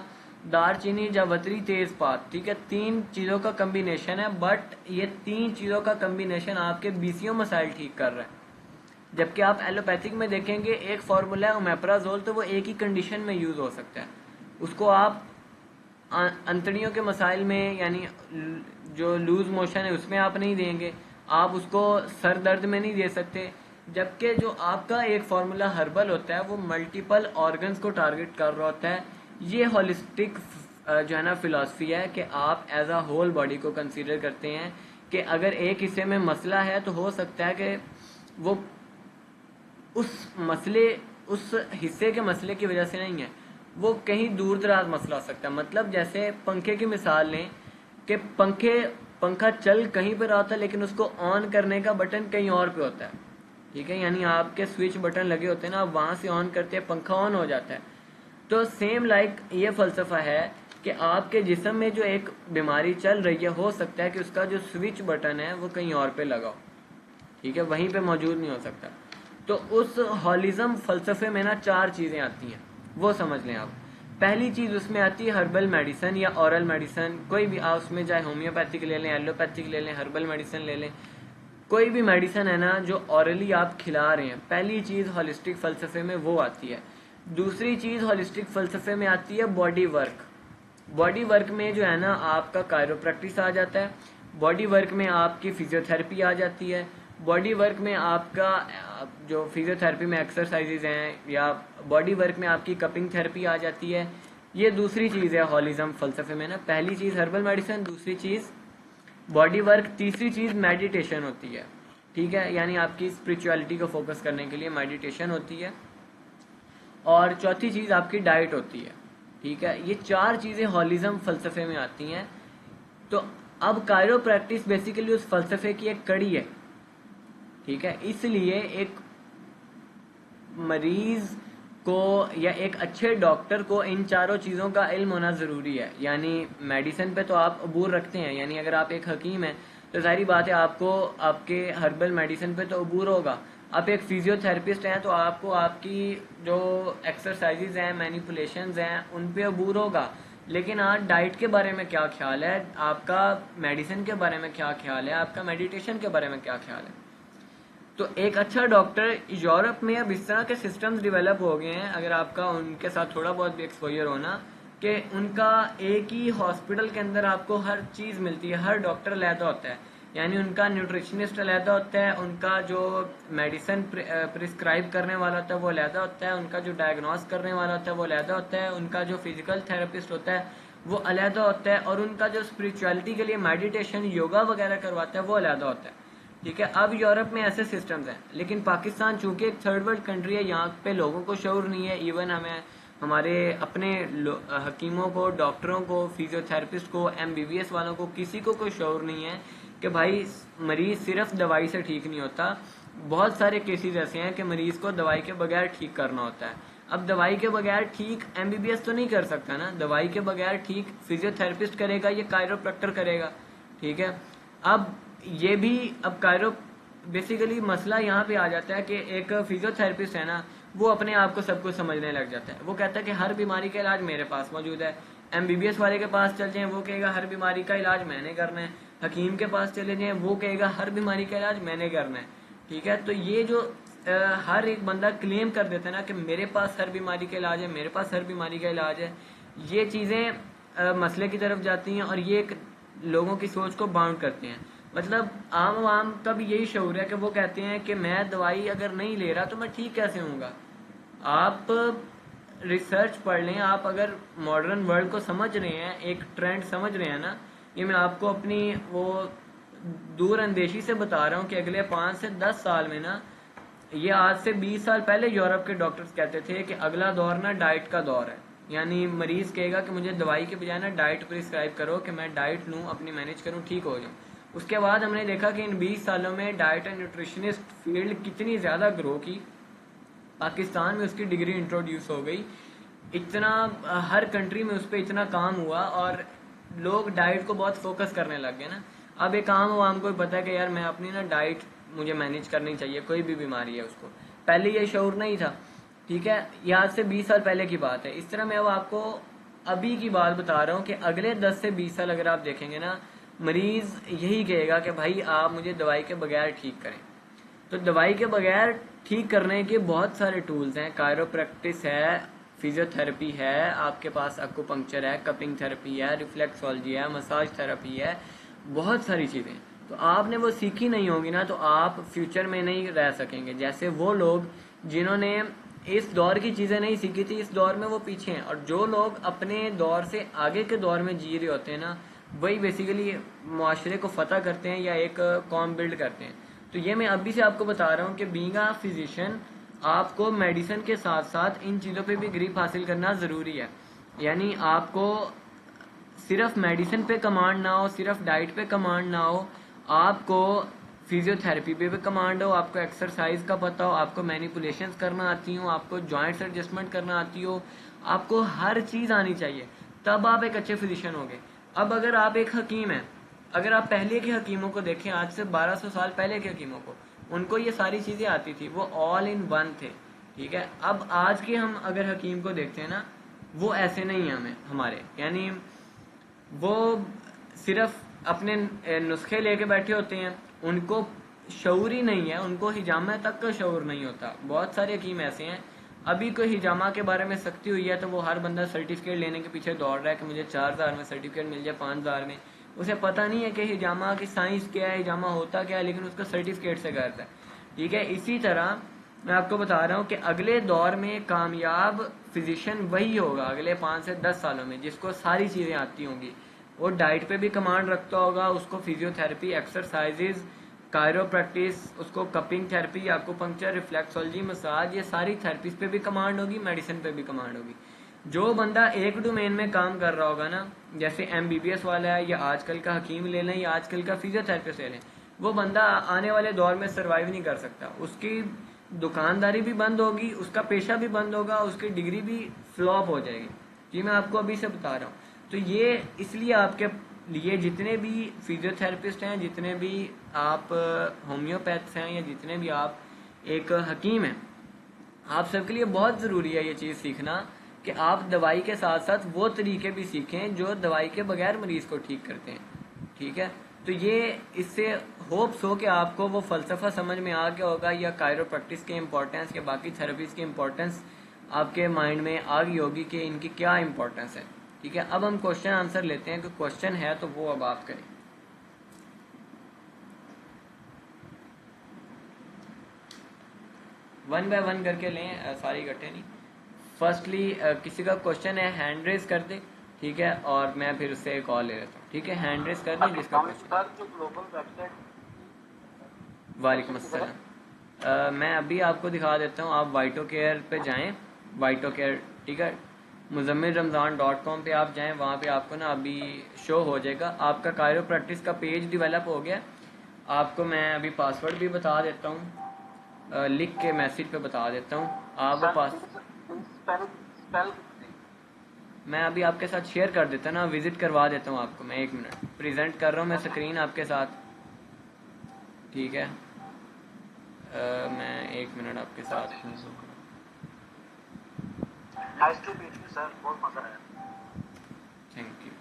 दालचीनी, जावित्री, तेजपात, ठीक है, 3 चीज़ों का कम्बिनेशन है, बट ये 3 चीज़ों का कम्बिनेशन आपके बीसीओ मसाइल ठीक कर रहा है। जबकि आप एलोपैथिक में देखेंगे एक फार्मूला है ओमेप्राजोल, तो वो एक ही कंडीशन में यूज़ हो सकता है, उसको आप अंतड़ियों के मसाइल में, यानी जो लूज मोशन है उसमें आप नहीं देंगे, आप उसको सर दर्द में नहीं दे सकते। जबकि जो आपका एक फार्मूला हर्बल होता है वो मल्टीपल ऑर्गन्स को टारगेट कर रहा होता है। ये होलिस्टिक जो है ना फिलॉसफी है कि आप एज अ होल बॉडी को कंसीडर करते हैं कि अगर एक हिस्से में मसला है तो हो सकता है कि वो उस हिस्से के मसले की वजह से नहीं है, वो कहीं दूर दराज मसला हो सकता है। मतलब जैसे पंखे की मिसाल लें कि पंखा चल कहीं पर होता है लेकिन उसको ऑन करने का बटन कहीं और पे होता है, ठीक है, यानी आपके स्विच बटन लगे होते हैं ना, आप वहां से ऑन करते हैं, पंखा ऑन हो जाता है। तो सेम लाइक ये फलसफा है कि आपके जिस्म में जो एक बीमारी चल रही है, हो सकता है कि उसका जो स्विच बटन है वो कहीं और पे लगा हो, ठीक है, वहीं पे मौजूद नहीं हो सकता। तो उस हॉलिज्म फलसफे में ना 4 चीजें आती हैं, वो समझ लें आप। पहली चीज उसमें आती है हर्बल मेडिसिन या ऑरल मेडिसिन, कोई भी आप उसमें चाहे होम्योपैथिक ले लें, एलोपैथिक ले लें, हर्बल मेडिसिन ले लें, कोई भी मेडिसिन है ना जो ऑरली आप खिला रहे हैं, पहली चीज होलिस्टिक फलसफे में वो आती है। दूसरी चीज होलिस्टिक फलसफे में आती है बॉडी वर्क। बॉडी वर्क में जो है ना आपका कायरोप्रैक्टिस आ जाता है, बॉडी वर्क में आपकी फिजियोथेरेपी आ जाती है, बॉडी वर्क में आपका जो फिजियोथेरेपी में एक्सरसाइजेज हैं, या बॉडी वर्क में आपकी कपिंग थेरेपी आ जाती है। ये दूसरी चीज़ है हॉलिज्म फलसफे में ना, पहली चीज़ हर्बल मेडिसिन, दूसरी चीज़ बॉडी वर्क, तीसरी चीज़ मेडिटेशन होती है, ठीक है, यानी आपकी स्पिरिचुअलिटी को फोकस करने के लिए मेडिटेशन होती है, और चौथी चीज़ आपकी डाइट होती है, ठीक है। ये 4 चीज़ें हॉलिज्म फलसफे में आती हैं। तो अब कायरोप्रैक्टिस बेसिकली उस फलसफे की एक कड़ी है, ठीक है, इसलिए एक मरीज को या एक अच्छे डॉक्टर को इन 4 चीज़ों का इल्म होना ज़रूरी है। यानी मेडिसिन पे तो आप अबूर रखते हैं, यानी अगर आप एक हकीम हैं तो जाहिर बात है आपको आपके हर्बल मेडिसिन पे तो अबूर होगा। आप एक फिजियोथेरेपिस्ट हैं तो आपको आपकी जो एक्सरसाइजेज हैं, मैनिपुलेशंस हैं, उन पे अबूर होगा। लेकिन आज डाइट के बारे में क्या ख्याल है आपका, मेडिसिन के बारे में क्या ख्याल है आपका, मेडिटेशन के बारे में क्या ख्याल है। तो एक अच्छा डॉक्टर, यूरोप में अब इस तरह के सिस्टम्स डेवलप हो गए हैं, अगर आपका उनके साथ थोड़ा बहुत भी एक्सपोजर होना, कि उनका एक ही हॉस्पिटल के अंदर आपको हर चीज़ मिलती है, हर डॉक्टर अलहदा होता है, यानी उनका न्यूट्रिशनिस्ट अलहदा होता है, उनका जो मेडिसिन प्रिस्क्राइब करने वाला होता है वो अलहदा होता है, उनका जो डायग्नोस करने वाला होता है वो अलहदा होता है, उनका जो फिजिकल थेरेपिस्ट होता है वो अलहदा होता है, और उनका जो स्पिरिचुअलिटी के लिए मेडिटेशन, योगा वगैरह करवाता है वो अलहदा होता है, ठीक है। अब यूरोप में ऐसे सिस्टम्स हैं, लेकिन पाकिस्तान चूंकि एक थर्ड वर्ल्ड कंट्री है, यहाँ पे लोगों को शऊर नहीं है, इवन हमें हमारे अपने हकीमों को, डॉक्टरों को, फिजियोथेरेपिस्ट को, MBBS वालों को, किसी को कोई शऊर नहीं है कि भाई मरीज सिर्फ दवाई से ठीक नहीं होता। बहुत सारे केसेस ऐसे हैं कि मरीज को दवाई के बगैर ठीक करना होता है। अब दवाई के बगैर ठीक MBBS तो नहीं कर सकता ना, दवाई के बगैर ठीक फिजियोथेरेपिस्ट करेगा, ये कायरोप्रैक्टर करेगा, ठीक है। अब ये भी, अब कायरो बेसिकली मसला यहाँ पे आ जाता है कि एक फिजियोथेरेपिस्ट है ना, वो अपने आप को सब कुछ समझने लग जाता है, वो कहता है कि हर बीमारी का इलाज मेरे पास मौजूद है। MBBS वाले के पास चल जाएं, वो कहेगा हर बीमारी का इलाज मैंने करना है। हकीम के पास चले जाएं, वो कहेगा हर बीमारी का इलाज मैंने करना है, ठीक है। तो ये जो हर एक बंदा क्लेम कर देता है ना कि मेरे पास हर बीमारी का इलाज है, मेरे पास हर बीमारी का इलाज है, ये चीज़ें मसले की तरफ जाती हैं और ये लोगों की सोच को बाउंड करते हैं। मतलब आम का भी यही शऊर है कि वो कहते हैं कि मैं दवाई अगर नहीं ले रहा तो मैं ठीक कैसे हूँगा। आप रिसर्च पढ़ लें, आप अगर मॉडर्न वर्ल्ड को समझ रहे हैं, एक ट्रेंड समझ रहे हैं ना, ये मैं आपको अपनी वो दूर अंदेशी से बता रहा हूँ कि अगले 5 से 10 साल में ना, ये आज से 20 साल पहले यूरोप के डॉक्टर्स कहते थे कि अगला दौर ना डाइट का दौर है। यानी मरीज कहेगा कि मुझे दवाई के बजाय ना डाइट प्रिस्क्राइब करो कि मैं डाइट लूँ, अपनी मैनेज करूँ, ठीक हो जाऊँ। उसके बाद हमने देखा कि इन 20 सालों में डाइट एंड न्यूट्रिशनिस्ट फील्ड कितनी ज़्यादा ग्रो की। पाकिस्तान में उसकी डिग्री इंट्रोड्यूस हो गई, इतना हर कंट्री में उस पर इतना काम हुआ और लोग डाइट को बहुत फोकस करने लग गए ना। अब एक काम हुआ, हमको पता है कि यार मैं अपनी ना डाइट मुझे मैनेज करनी चाहिए, कोई भी बीमारी है उसको। पहले ये शऊर नहीं था, ठीक है, ये आज से 20 साल पहले की बात है। इस तरह मैं अब आपको अभी की बात बता रहा हूँ कि अगले 10 से 20 साल अगर आप देखेंगे ना, मरीज यही कहेगा कि भाई आप मुझे दवाई के बगैर ठीक करें। तो दवाई के बगैर ठीक करने के बहुत सारे टूल्स हैं, कायरोप्रैक्टिस है, फिजियोथेरेपी है, आपके पास एक्यूपंक्चर है, कपिंग थेरेपी है, रिफ्लेक्सोलॉजी है, मसाज थेरेपी है, बहुत सारी चीज़ें। तो आपने वो सीखी नहीं होगी ना तो आप फ्यूचर में नहीं रह सकेंगे। जैसे वो लोग जिन्होंने इस दौर की चीज़ें नहीं सीखी थी, इस दौर में वो पीछे हैं, और जो लोग अपने दौर से आगे के दौर में जी रहे होते हैं ना, वही बेसिकली मुआशरे को फतह करते हैं या एक कौम बिल्ड करते हैं। तो ये मैं अभी से आपको बता रहा हूँ कि बीइंग अ फिजिशियन आपको मेडिसिन के साथ साथ इन चीज़ों पे भी ग्रिप हासिल करना ज़रूरी है। यानी आपको सिर्फ मेडिसिन पे कमांड ना हो, सिर्फ डाइट पे कमांड ना हो, आपको फिजियोथेरेपी पे भी कमांड हो, आपको एक्सरसाइज का पता हो, आपको मैनिपुलेशंस करना आती हो, आपको जॉइंट्स एडजस्टमेंट करना आती हो, आपको हर चीज़ आनी चाहिए, तब आप एक अच्छे फिजिशियन होंगे। अब अगर आप एक हकीम हैं, अगर आप पहले के हकीमों को देखें, आज से 1200 साल पहले के हकीमों को, उनको ये सारी चीज़ें आती थी, वो ऑल इन वन थे, ठीक है। अब आज के हम अगर हकीम को देखते हैं ना, वो ऐसे नहीं है हमारे, यानी वो सिर्फ अपने नुस्खे लेके बैठे होते हैं, उनको शऊर ही नहीं है, उनको हिजामा तक का शऊर नहीं होता। बहुत सारे हकीम ऐसे हैं, अभी कोई हिजामा के बारे में सख्ती हुई है तो वो हर बंदा सर्टिफिकेट लेने के पीछे दौड़ रहा है कि मुझे 4000 में सर्टिफिकेट मिल जाए, 5000 में। उसे पता नहीं है कि हिजामा की साइंस क्या है, हिजामा होता क्या है, लेकिन उसका सर्टिफिकेट से करता है, ठीक है। इसी तरह मैं आपको बता रहा हूँ कि अगले दौर में कामयाब फिजिशियन वही होगा अगले 5 से 10 सालों में, जिसको सारी चीज़ें आती होंगी। वो डाइट पे भी कमांड रखता होगा, उसको फिजियोथेरेपी, एक्सरसाइजेज, कायरोप्रैक्टिस, उसको cupping therapy, acupuncture, reflexology, massage, ये सारी थेरेपीज पे भी कमांड होगी, मेडिसिन पे भी कमांड होगी। जो बंदा एक डोमेन में काम कर रहा होगा ना, जैसे MBBS वाला है, या आजकल का हकीम ले लें, या आजकल का फिजियोथेरेपिस्ट ले लें, वो बंदा आने वाले दौर में सर्वाइव नहीं कर सकता। उसकी दुकानदारी भी बंद होगी, उसका पेशा भी बंद होगा, उसकी डिग्री भी फ्लॉप हो जाएगी। ये मैं आपको अभी से बता रहा हूँ। तो ये इसलिए आपके लिए जितने भी फिजियोथेरेपिस्ट हैं, जितने भी आप होम्योपैथ्स हैं, या जितने भी आप एक हकीम हैं, आप सबके लिए बहुत ज़रूरी है ये चीज़ सीखना कि आप दवाई के साथ साथ वो तरीके भी सीखें जो दवाई के बगैर मरीज़ को ठीक करते हैं, ठीक है। तो ये इससे होप्स हो कि आपको वो फ़लसफ़ा समझ में आ गया होगा, या कायरोप्रैक्टिस के इम्पोर्टेंस, या बाकी थेरेपीज़ की इम्पोर्टेंस आपके माइंड में आ गई होगी कि इनकी क्या इम्पोर्टेंस है, ठीक है। अब हम क्वेश्चन आंसर लेते हैं कि क्वेश्चन है तो वो अब आप करें। वन बाय वन करके लें, सारी इकट्ठे नहीं। फर्स्टली किसी का क्वेश्चन है हैंड रेज कर दे, ठीक है, और मैं फिर उससे कॉल ले लेता हूँ, ठीक है। हैंड रेज कर दे जिसका क्वेश्चन। वालेकुम अस्सलाम। मैं अभी आपको दिखा देता हूँ, आप वाइटो केयर पे जाएं, वाइटो केयर, ठीक है, muzammilramzan.com पे आप जाएं, वहाँ पे आपको ना अभी शो हो जाएगा, आपका कायरोप्रैक्टिस का पेज डेवलप हो गया। आपको मैं अभी पासवर्ड भी बता देता हूँ, लिख के मैसेज पे बता देता हूँ। आप मैं अभी आपके साथ शेयर कर देता ना, विजिट करवा देता हूँ आपको मैं। 1 मिनट प्रेजेंट कर रहा हूँ मैं स्क्रीन आपके साथ, ठीक है। मैं 1 मिनट आपके साथ हूँ। Thank you.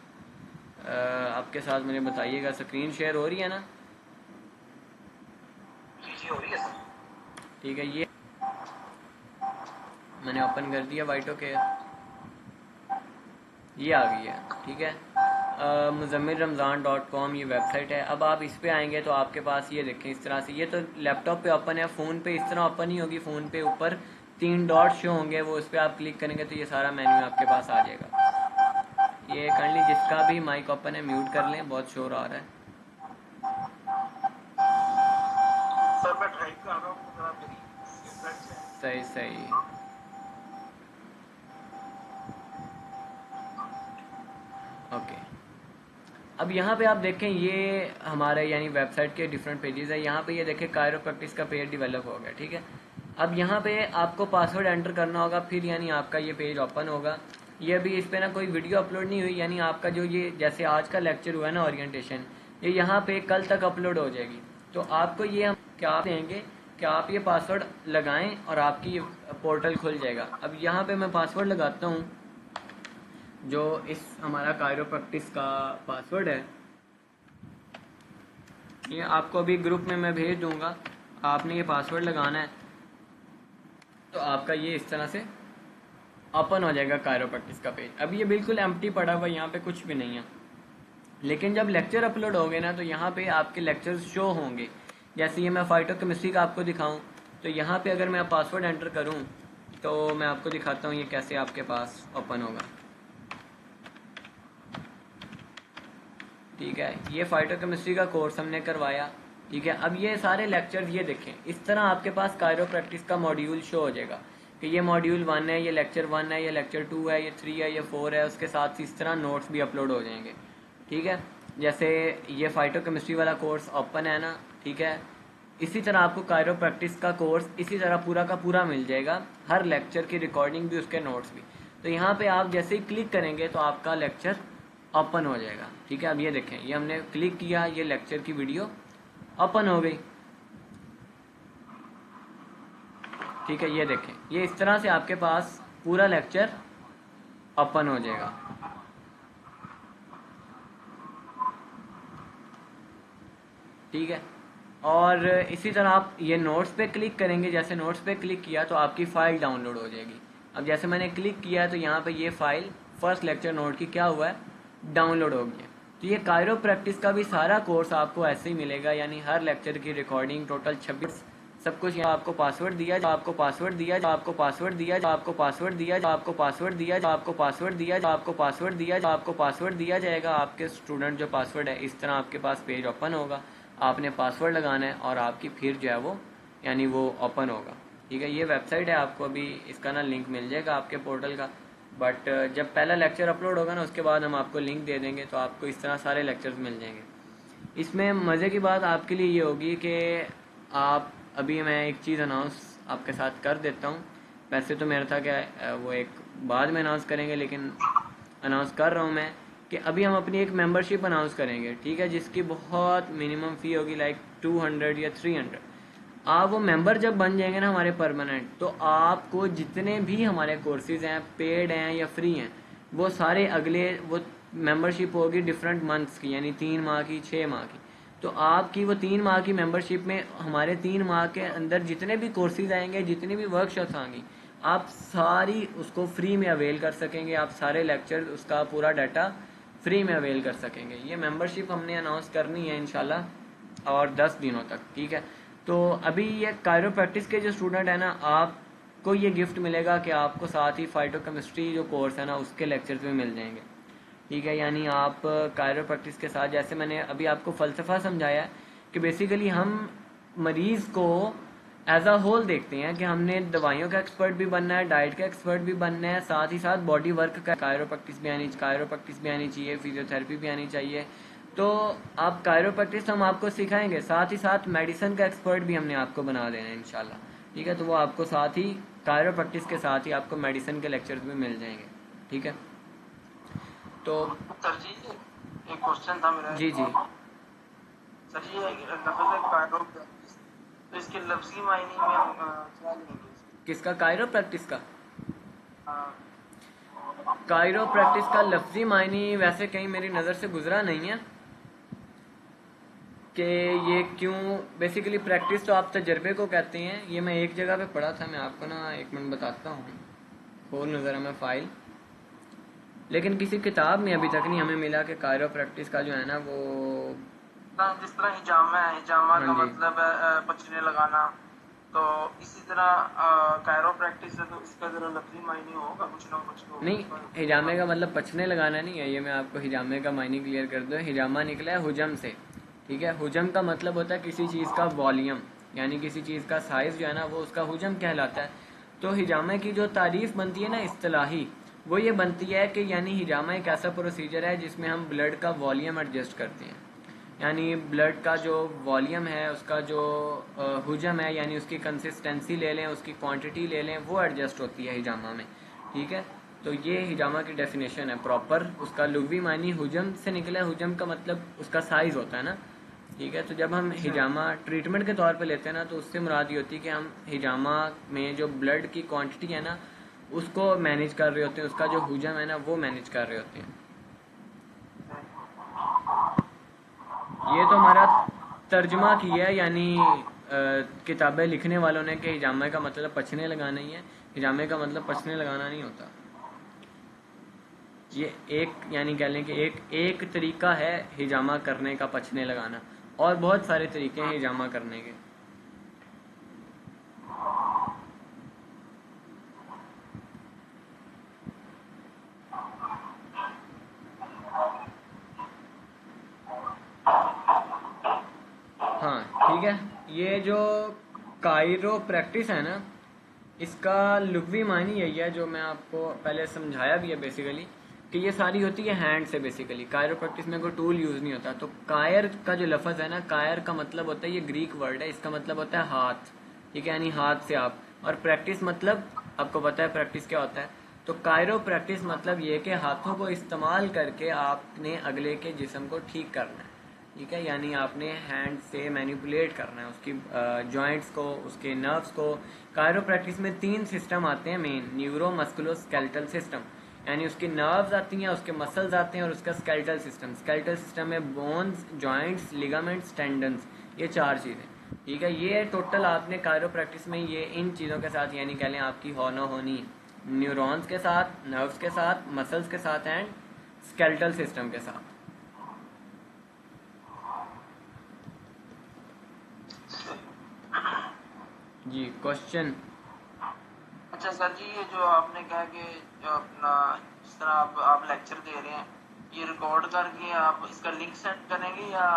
आपके साथ मुझे बताइएगा स्क्रीन शेयर हो रही है ना? हो रही है सर, ठीक है। ये मैंने ओपन कर दिया वाइटो केयर, ये आ गई है, ठीक है। muzammilramzan.com ये वेबसाइट है। अब आप इस पे आएंगे तो आपके पास ये देखें इस तरह से, ये तो लैपटॉप पे ओपन है, फ़ोन पे इस तरह ओपन नहीं होगी। फ़ोन पे ऊपर 3 डॉट शो होंगे, वो उस पर आप क्लिक करेंगे तो ये सारा मेन्यू आपके पास आ जाएगा। ये काइंडली जिसका भी माइक ओपन है म्यूट कर लें, बहुत शोर आ रहा है। सर मैं ड्राइव कर रहा हूँ, सही सही। ओके, अब यहाँ पे आप देखें ये हमारे यानी वेबसाइट के डिफरेंट पेजेस है। यहाँ पे ये देखें कायरोप्रैक्टिस का पेज डेवलप हो गया, ठीक है। अब यहाँ पे आपको पासवर्ड एंटर करना होगा, फिर यानी आपका ये पेज ओपन होगा। ये अभी इस पे ना कोई वीडियो अपलोड नहीं हुई, यानी आपका जो ये जैसे आज का लेक्चर हुआ है ना ओरिएंटेशन, ये यहाँ पे कल तक अपलोड हो जाएगी। तो आपको ये हम क्या देंगे कि आप ये पासवर्ड लगाएं और आपकी पोर्टल खुल जाएगा। अब यहाँ पे मैं पासवर्ड लगाता हूँ, जो इस हमारा कायरोप्रैक्टिस का पासवर्ड है, ये आपको अभी ग्रुप में मैं भेज दूंगा। आपने ये पासवर्ड लगाना है तो आपका ये इस तरह से ओपन हो जाएगा कायरोप्रैक्टिस का पेज। अभी ये बिल्कुल एम्प्टी पड़ा हुआ है, यहाँ पे कुछ भी नहीं है। लेकिन जब लेक्चर अपलोड होंगे ना, तो यहाँ पे आपके लेक्चर्स शो होंगे। जैसे ये मैं फाइटोकेमिस्ट्री का आपको दिखाऊं, तो यहाँ पे अगर मैं पासवर्ड एंटर करूं तो मैं आपको दिखाता हूँ ये कैसे आपके पास ओपन होगा, ठीक है। ये फाइटोकेमिस्ट्री का कोर्स हमने करवाया, ठीक है। अब ये सारे लेक्चर्स ये देखें, इस तरह आपके पास कायरोप्रैक्टिस का मॉड्यूल शो हो जाएगा कि ये मॉड्यूल 1 है, ये लेक्चर 1 है, ये लेक्चर 2 है, ये 3 है, ये 4 है। उसके साथ इस तरह नोट्स भी अपलोड हो जाएंगे, ठीक है। जैसे ये फाइटोकेमिस्ट्री वाला कोर्स ओपन है ना, ठीक है। इसी तरह आपको कायरोप्रैक्टिस का कोर्स इसी तरह पूरा का पूरा मिल जाएगा, हर लेक्चर की रिकॉर्डिंग भी, उसके नोट्स भी। तो यहाँ पे आप जैसे ही क्लिक करेंगे तो आपका लेक्चर ओपन हो जाएगा, ठीक है। अब ये देखें, ये हमने क्लिक किया, ये लेक्चर की वीडियो ओपन हो गई, ठीक है। ये देखें, ये इस तरह से आपके पास पूरा लेक्चर ओपन हो जाएगा, ठीक है। और इसी तरह आप ये नोट्स पे क्लिक करेंगे, जैसे नोट्स पे क्लिक किया तो आपकी फ़ाइल डाउनलोड हो जाएगी। अब जैसे मैंने क्लिक किया तो यहाँ पे ये फाइल फर्स्ट लेक्चर नोट की क्या हुआ है, डाउनलोड हो गया। तो ये कायरोप्रैक्टिस का भी सारा कोर्स आपको ऐसे ही मिलेगा, यानी हर लेक्चर की रिकॉर्डिंग टोटल 26 सब कुछ। यहाँ आपको पासवर्ड दिया, जो आपको पासवर्ड दिया, जो आपको पासवर्ड दिया, जो आपको पासवर्ड दिया, जो आपको पासवर्ड दिया, जो आपको पासवर्ड दिया, जो आपको पासवर्ड दिया, जो आपको पासवर्ड दिया जाएगा। आपके स्टूडेंट जो पासवर्ड है, इस तरह आपके पास पेज ओपन होगा, आपने पासवर्ड लगाना है और आपकी फिर जो है वो यानी वो ओपन होगा, ठीक है। ये वेबसाइट है, आपको अभी इसका ना लिंक मिल जाएगा आपके पोर्टल का, बट जब पहला लेक्चर अपलोड होगा ना, उसके बाद हम आपको लिंक दे देंगे, तो आपको इस तरह सारे लेक्चर्स मिल जाएंगे। इसमें मज़े की बात आपके लिए ये होगी कि आप अभी मैं एक चीज़ अनाउंस आपके साथ कर देता हूँ। वैसे तो मेरा था कि वो एक बाद में अनाउंस करेंगे, लेकिन अनाउंस कर रहा हूँ मैं कि अभी हम अपनी एक मेंबरशिप अनाउंस करेंगे, ठीक है, जिसकी बहुत मिनिमम फ़ी होगी, लाइक 200 या 300। आप वो मेंबर जब बन जाएंगे ना हमारे परमानेंट, तो आपको जितने भी हमारे कोर्सेज हैं, पेड हैं या फ्री हैं, वो सारे अगले वो मेंबरशिप होगी डिफरेंट मंथ्स की, यानी 3 माह की, 6 माह की। तो आपकी वो 3 माह की मेंबरशिप में हमारे 3 माह के अंदर जितने भी कोर्सेज आएंगे, जितनी भी वर्कशॉप्स आएंगी, आप सारी उसको फ्री में अवेल कर सकेंगे। आप सारे लेक्चर, उसका पूरा डाटा फ्री में अवेल कर सकेंगे। ये मेंबरशिप हमने अनाउंस करनी है इंशाल्लाह, और 10 दिनों तक, ठीक है। तो अभी ये कायरोप्रैक्टिस के जो स्टूडेंट है ना, आपको ये गिफ्ट मिलेगा कि आपको साथ ही फाइटोकेमिस्ट्री जो कोर्स है ना, उसके लेक्चर्स भी मिल जाएंगे, ठीक है। यानी आप कायरोप्रैक्टिस के साथ, जैसे मैंने अभी आपको फ़लसफ़ा समझाया कि बेसिकली हम मरीज़ को एज अ होल देखते हैं कि हमने दवाइयों का एक्सपर्ट भी बनना है, डाइट का एक्सपर्ट भी बनना है, साथ ही साथ बॉडी वर्क का कायरोप्रैक्टिस भी आनी चाहिए, फिजियोथेरेपी भी आनी चाहिए। तो आप कायरोप्रैक्टिस हम आपको सिखाएंगे, साथ ही साथ मेडिसिन का एक्सपर्ट भी हमने आपको बना देना है इंशाल्लाह, ठीक है। तो वो आपको साथ ही कायरोप्रैक्टिस के साथ ही आपको मेडिसिन के लेक्चर्स भी मिल जाएंगे, ठीक है। तो सर जी एक क्वेश्चन था मेरा। जी जी सर जी, लफ्ज़ कायरोप्रैक्टिस, तो इसके लफ्ज़ी मायने में हम क्या लेंगे? किसका? कायरोप्रैक्टिस का? हाँ। कायरोप्रैक्टिस का लफ्जी मायने वैसे कहीं मेरी नज़र से गुजरा नहीं है कि ये क्यों। बेसिकली प्रैक्टिस तो आप तजर्बे को कहते हैं। ये मैं एक जगह पे पढ़ा था, मैं आपको ना 1 मिनट बताता हूँ, खोल नज़र हमें फ़ाइल, लेकिन किसी किताब में अभी तक नहीं हमें मिला कि कायरोप्रैक्टिस का जो है ना वो, जिस तरह हिजामा है, हिजामा का हाँ जी। मतलब है पचने लगाना, तो इसी तरह कायरोप्रैक्टिस है, तो इसका जरा लफ्ज़ी मायने होगा कुछ ना कुछ तो। नहीं, हिजामे का मतलब पचने लगाना नहीं है। ये मैं आपको हिजामे का मायने क्लियर कर दूँ। हिजामा निकला है हुजम से, ठीक है। हुजम का मतलब होता है किसी चीज़ का वॉल्यूम, यानी किसी चीज़ का साइज़ जो है ना वो उसका हुजम कहलाता है। तो हिजामे की जो तारीफ़ बनती है ना इस्तिलाही, वो ये बनती है कि यानी हिजामा एक ऐसा प्रोसीजर है जिसमें हम ब्लड का वॉल्यूम एडजस्ट करते हैं। यानी ब्लड का जो वॉल्यूम है, उसका जो हुजम है, यानी उसकी कंसिस्टेंसी ले लें, उसकी क्वांटिटी ले लें, वो एडजस्ट होती है हिजामा में। ठीक है, तो ये हिजामा की डेफिनेशन है प्रॉपर। उसका लुग़वी मानी हुजम से निकला है। हुजम का मतलब उसका साइज़ होता है ना। ठीक है, तो जब हम हिजामा ट्रीटमेंट के तौर पे लेते हैं ना, तो उससे मुराद ये होती है कि हम हिजामा में जो ब्लड की क्वांटिटी है ना, उसको मैनेज कर रहे होते हैं, उसका जो हुजम है ना, वो मैनेज कर रहे होते हैं। ये तो हमारा तर्जुमा किया है, यानी किताबें लिखने वालों ने, कि हिजामे का मतलब पछने लगाना ही है। हिजामे का मतलब पछने लगाना नहीं होता। ये एक, यानी कह लें कि एक तरीका है हिजामा करने का, पछने लगाना, और बहुत सारे तरीके हैं हिजामा करने के। हाँ ठीक है, ये जो कायरो प्रैक्टिस है ना, इसका लुग़वी मानी यही है जो मैं आपको पहले समझाया भी है बेसिकली, कि ये सारी होती है हैंड से। बेसिकली कायरो प्रैक्टिस में कोई टूल यूज़ नहीं होता। तो कायर का जो लफ्ज़ है ना, कायर का मतलब होता है, ये ग्रीक वर्ड है, इसका मतलब होता है हाथ। ठीक है, यानी हाथ से आप, और प्रैक्टिस मतलब आपको पता है प्रैक्टिस क्या होता है। तो कायरो प्रैक्टिस मतलब ये कि हाथों को इस्तेमाल करके आपने अगले के जिस्म को ठीक करना है। ठीक है, यानी आपने हैंड से मैनिपुलेट करना है उसकी जॉइंट्स को, उसके नर्व्स को। कायरो प्रैक्टिस में 3 सिस्टम आते हैं मेन: न्यूरो मस्कुलो स्केलेटल सिस्टम, यानी उसकी नर्व्स आती हैं, उसके मसल्स आते हैं, और उसका स्केलेटल सिस्टम। स्केलेटल सिस्टम में बोन्स, जॉइंट्स, लिगामेंट्स, टेंडन्स, ये 4 चीज़ें। ठीक है, ये टोटल आपने कायरो प्रैक्टिस में ये इन चीज़ों के साथ, यानी कह लें आपकी होना होनी, न्यूरॉन्स के साथ, नर्व्स के साथ, मसल्स के साथ, एंड स्केलेटल सिस्टम के साथ। जी, क्वेश्चन। अच्छा सर जी, ये जो आपने कहा कि जो अपना जिस तरह आप लेक्चर दे रहे हैं, ये रिकॉर्ड करके आप इसका लिंक सेंड करेंगे या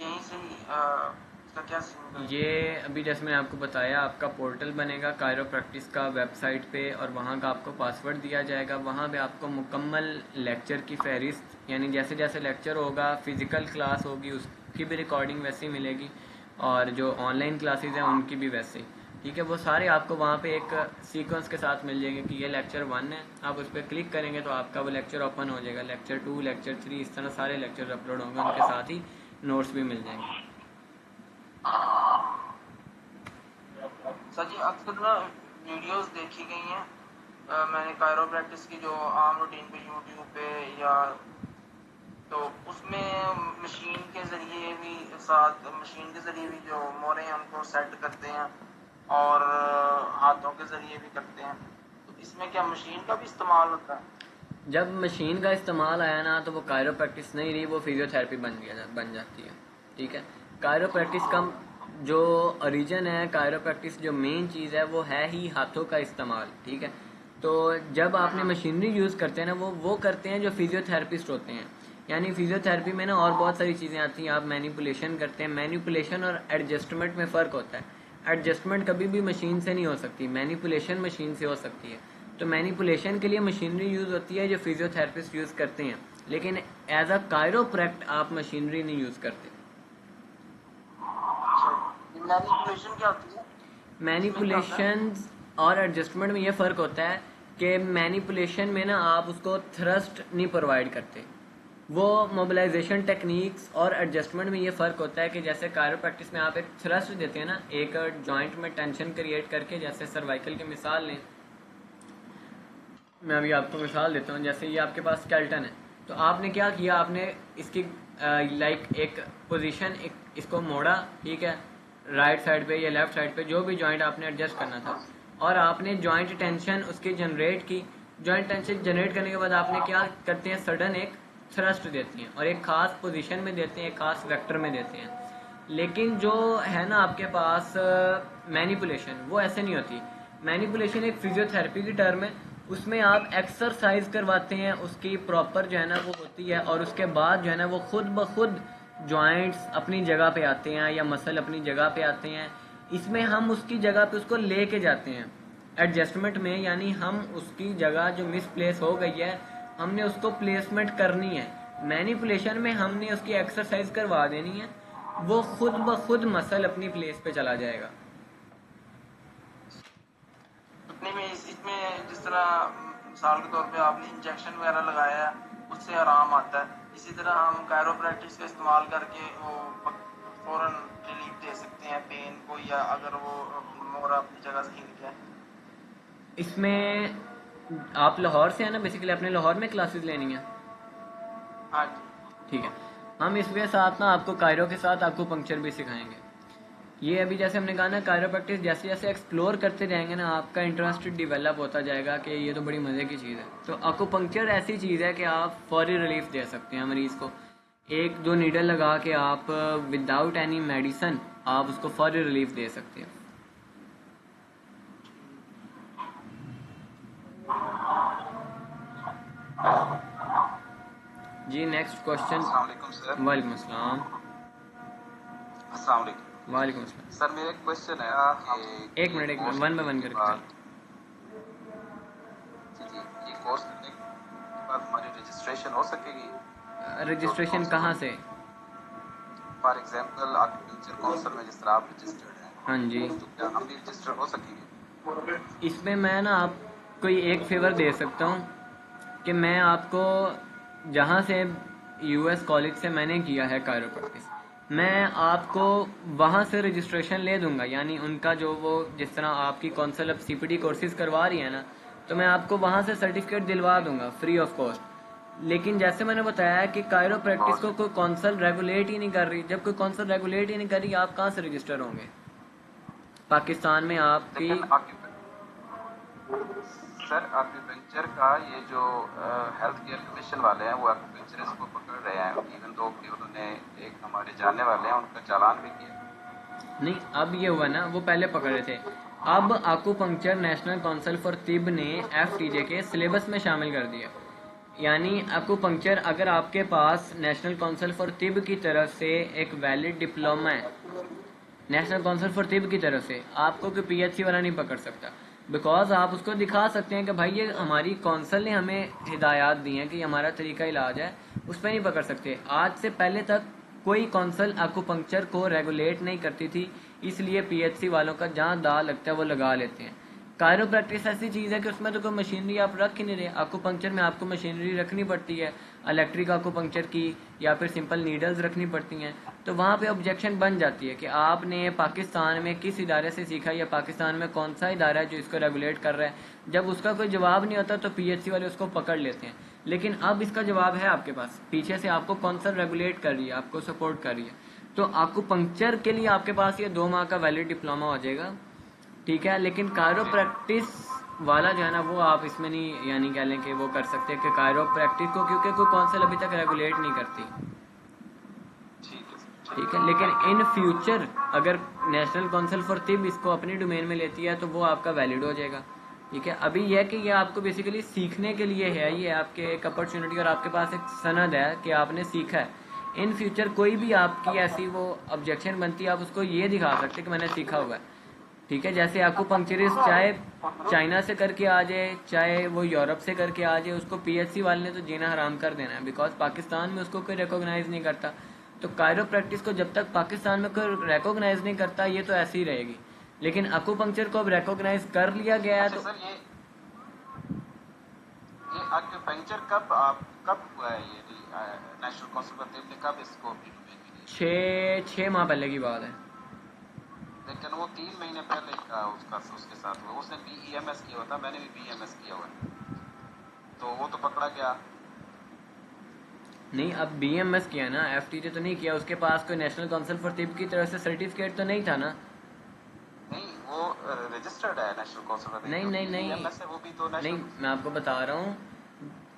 यहीं से ही इसका क्या सीन है? ये अभी जैसे मैंने आपको बताया, आपका पोर्टल बनेगा कायरो प्रैक्टिस का वेबसाइट पे, और वहाँ का आपको पासवर्ड दिया जाएगा। वहाँ पे आपको मुकम्मल लेक्चर की फहरिस्त, यानी जैसे जैसे लेक्चर होगा, फिज़िकल क्लास होगी, उसकी भी रिकॉर्डिंग वैसे ही मिलेगी, और जो ऑनलाइन क्लासेस हैं उनकी भी वैसे ही। ठीक है, वो सारे आपको वहाँ पे एक सीक्वेंस के साथ मिल जाएंगे कि ये लेक्चर 1 है। आप उस पर क्लिक करेंगे तो आपका वो लेक्चर ओपन हो जाएगा। लेक्चर 2, लेक्चर 3, इस तरह सारे लेक्चर अपलोड होंगे, उनके साथ ही नोट्स भी मिल जाएंगे। सर जी, अक्सर ना वीडियोस देखी गई हैं मैंने कायरो प्रैक्टिस की, जो आम रूटीन पे यूट्यूब पे, या तो उसमें मशीन के ज़रिए भी, साथ मशीन के ज़रिए भी जो मोरे हैं उनको सेट करते हैं, और हाथों के ज़रिए भी करते हैं। तो इसमें क्या मशीन का भी इस्तेमाल होता है? जब मशीन का इस्तेमाल आया ना, तो वो कायरो प्रैक्टिस नहीं रही, वो फिजियोथेरेपी बन जाती है। ठीक है, कायरो प्रैक्टिस का जो ओरिजिन है, कायरो प्रैक्टिस जो मेन चीज़ है, वो है ही हाथों का इस्तेमाल। ठीक है, तो जब आपने मशीनरी यूज़ करते हैं ना, वो करते हैं जो फिजियोथेरेपिस्ट होते हैं। यानी फिजियोथेरेपी में ना और बहुत सारी चीज़ें आती हैं। आप मैनिपुलेशन करते हैं। मैनिपुलेशन और एडजस्टमेंट में फ़र्क होता है। एडजस्टमेंट कभी भी मशीन से नहीं हो सकती, मैनिपुलेशन मशीन से हो सकती है। तो मैनिपुलेशन के लिए मशीनरी यूज़ होती है जो फिजियोथेरेपिस्ट यूज़ करते हैं, लेकिन एज अ कायरोप्रैक्ट आप मशीनरी नहीं यूज़ करते। मैनिपुलेशन क्या होती है? मैनिपुलेशन और एडजस्टमेंट में ये फ़र्क होता है कि मैनिपुलेशन में ना आप उसको थ्रस्ट नहीं प्रोवाइड करते, वो मोबिलाइजेशन टेक्निक्स। और एडजस्टमेंट में ये फ़र्क होता है कि जैसे कायरोप्रैक्टिस में आप एक थ्रस्ट देते हैं ना, एक जॉइंट में टेंशन क्रिएट करके, जैसे सर्वाइकल की मिसाल लें। मैं अभी आपको मिसाल देता हूँ। जैसे ये आपके पास स्केलेटन है, तो आपने क्या किया, आपने इसकी लाइक एक पोजीशन, इसको मोड़ा। ठीक है, राइट साइड पे या लेफ्ट साइड पे, जो भी जॉइंट आपने एडजस्ट करना था, और आपने जॉइंट टेंशन उसकी जनरेट की। जॉइंट टेंशन जनरेट करने के बाद आपने क्या करते हैं, सडन एक थ्रस्ट देती हैं, और एक खास पोजीशन में देते हैं, एक खास वेक्टर में देते हैं। लेकिन जो है ना आपके पास मैनिपुलेशन, वो ऐसे नहीं होती। मैनिपुलेशन एक फिजियोथेरेपी की टर्म है, उसमें आप एक्सरसाइज करवाते हैं, उसकी प्रॉपर जो है ना वो होती है, और उसके बाद जो है ना वो खुद ब खुद जॉइंट्स अपनी जगह पे आते हैं, या मसल अपनी जगह पे आते हैं। इसमें हम उसकी जगह पे उसको लेके जाते हैं। एडजस्टमेंट में, यानी हम उसकी जगह जो मिस प्लेस हो गई है हमने उसको प्लेसमेंट करनी है। मैनिपुलेशन में हमने उसकी एक्सरसाइज करवा देनी है, वो खुद ब खुद मसल अपनी प्लेस पे चला जाएगा। घुटने में इसमें जिस तरह मिसाल के तौर पे आपने इंजेक्शन वगैरह लगाया है उससे आराम आता है, इसी तरह हम कायरोप्रैक्टिस का इस्तेमाल करके वो फौरन रिलीफ दे सकते हैं पेन को, या अगर वो मोरा अपनी जगह से हिल गया। इसमें आप लाहौर से है ना, बेसिकली आपने लाहौर में क्लासेस लेनी है? हाँ जी ठीक है, हम इसके साथ ना आपको कायरो के साथ आपको पंक्चर भी सिखाएंगे। ये अभी जैसे हमने कहा ना, कायरोप्रैक्टिस जैसे जैसे एक्सप्लोर करते जाएंगे ना आपका इंटरेस्ट डेवलप होता जाएगा कि ये तो बड़ी मज़े की चीज़ है। तो एक्यूपंक्चर ऐसी चीज़ है कि आप फौरी रिलीफ दे सकते हैं मरीज़ को। एक दो नीडल लगा के आप विदाउट एनी मेडिसन आप उसको फौरी रिलीफ दे सकते हैं। जी नेक्स्ट क्वेश्चन। अस्सलाम वालेकुम सर। वालेकुम अस्सलाम। अस्सलाम वालेकुम। वालेकुम अस्सलाम। सर मेरा एक क्वेश्चन है एक मिनट वन बाय वन करके। जी ये कोर्स करने के बाद हमारी रजिस्ट्रेशन हो सकेगी? रजिस्ट्रेशन कहाँ से? फॉर एग्जांपल एक्यूपंक्चर काउंसिल में जिस तरह आप रजिस्टर्ड हैं, हाँ जी, तो क्या हम भी रजिस्टर हो सकेंगे? इसमें मैं ना आपको एक फेवर दे सकता हूँ कि मैं आपको जहाँ से यूएस कॉलेज से मैंने किया है कायरोप्रैक्टिस, मैं आपको वहाँ से रजिस्ट्रेशन ले दूंगा। यानी उनका जो वो जिस तरह आपकी कौंसल अब सीपीटी कोर्सेज करवा रही है ना, तो मैं आपको वहाँ से सर्टिफिकेट दिलवा दूंगा फ्री ऑफ कॉस्ट। लेकिन जैसे मैंने बताया कि कायरोप्रैक्टिस को कोई कौंसल रेगुलेट ही नहीं कर रही। जब कोई कौंसल रेगुलेट ही नहीं कर रही, आप कहाँ से रजिस्टर होंगे? पाकिस्तान में आपकी सर एक्यूपंक्चर का ये जो हेल्थ केयर कमीशन वाले हैं वो एक्यूपंक्चरिस्ट को पकड़ रहे हैं, इवन दो कि उन्होंने एक हमारे जानने वाले हैं उनका चालान भी किया। नहीं, अब ये हुआ ना, वो पहले पकड़े थे। अब एक्यूपंक्चर नेशनल काउंसिल फॉर तिब ने एफटीजे के सिलेबस में शामिल कर दिया। यानी एक्यूपंक्चर अगर आपके पास नेशनल काउंसिल फॉर तिब की तरफ से एक वैलिड डिप्लोमा है, नेशनल काउंसिल फॉर तिब की तरफ से, आपको कोई पीएचसी वाला नहीं पकड़ सकता। बिकॉज आप उसको दिखा सकते हैं कि भाई ये हमारी कौंसल ने हमें हिदायत दी हैं कि ये हमारा तरीका इलाज है, उस पर नहीं पकड़ सकते। आज से पहले तक कोई कौंसल एक्यूपंक्चर को रेगुलेट नहीं करती थी, इसलिए पीएचसी वालों का जहाँ दाव लगता है वो लगा लेते हैं। कायरोप्रैक्टिस ऐसी चीज़ है कि उसमें तो कोई मशीनरी आप रख ही नहीं रहे। एक्यूपंक्चर में आपको मशीनरी रखनी पड़ती है, इलेक्ट्रिक एक्यूपंक्चर की या फिर सिंपल नीडल्स रखनी पड़ती हैं। तो वहाँ पे ऑब्जेक्शन बन जाती है कि आपने पाकिस्तान में किस इदारे से सीखा या पाकिस्तान में कौन सा इदारा है जो इसको रेगुलेट कर रहा है। जब उसका कोई जवाब नहीं होता तो पीएचसी वाले उसको पकड़ लेते हैं। लेकिन अब इसका जवाब है आपके पास, पीछे से आपको कौंसल रेगुलेट कर रही है, आपको सपोर्ट कर रही है। तो एक्यूपंक्चर के लिए आपके पास ये 2 माह का वैलिड डिप्लोमा हो जाएगा, ठीक है। लेकिन कायरोप्रैक्टिस वाला जो है ना, वो आप इसमें नहीं यानी कह लें कि वो कर सकते हैं कि कायरोप्रैक्टिस को, क्योंकि कोई कौंसिल अभी तक रेगुलेट नहीं करती, ठीक है। लेकिन इन फ्यूचर अगर नेशनल काउंसिल फॉर तिब इसको अपनी डोमेन में लेती है तो वो आपका वैलिड हो जाएगा, ठीक है। अभी यह कि ये आपको बेसिकली सीखने के लिए है, ये आपके एक अपॉर्चुनिटी और आपके पास एक सनद है कि आपने सीखा है। इन फ्यूचर कोई भी आपकी ऐसी वो ऑब्जेक्शन बनती है, आप उसको ये दिखा सकते कि मैंने सीखा हुआ है, ठीक है। जैसे एक्यूपंक्चरिस्ट चाहे चाइना से करके आ जाए, चाहे वो यूरोप से करके आ जाए, उसको पीएचसी वाले ने तो जीना हराम कर देना है, बिकॉज पाकिस्तान में उसको कोई रिकॉग्नाइज नहीं करता। तो कायरोप्रैक्टिस को जब तक पाकिस्तान में कोई रिकॉग्नाइज नहीं करता, ये तो ऐसी ही रहेगी। लेकिन एक्यूपंक्चर को अब रिकॉग्नाइज कर लिया गया है। तो सर ये एक्यूपंक्चर कब हुआ है? ये नेशनल काउंसिल फॉर तिब ने कब इसको अपनी डोमेन में लिया? 6 माह पहले की बात है। लेकिन वो 3 महीने पहले का उसके साथ हुआ। उसने बीईएमएस किया हुआ था, मैंने भी बीईएमएस किया हुआ है, तो वो तो पकड़ा गया नहीं। अब बीएमएस किया ना, एफटीजे तो नहीं किया। उसके पास कोई नेशनल काउंसिल फॉर तिब की तरफ से सर्टिफिकेट तो नहीं था ना। नहीं, वो रजिस्टर्ड है नेशनल काउंसिल फॉर तिब। नहीं नहीं नहीं बीईएमएस है वो भी तो नहीं, नेशनल। मैं आपको बता रहा हूँ,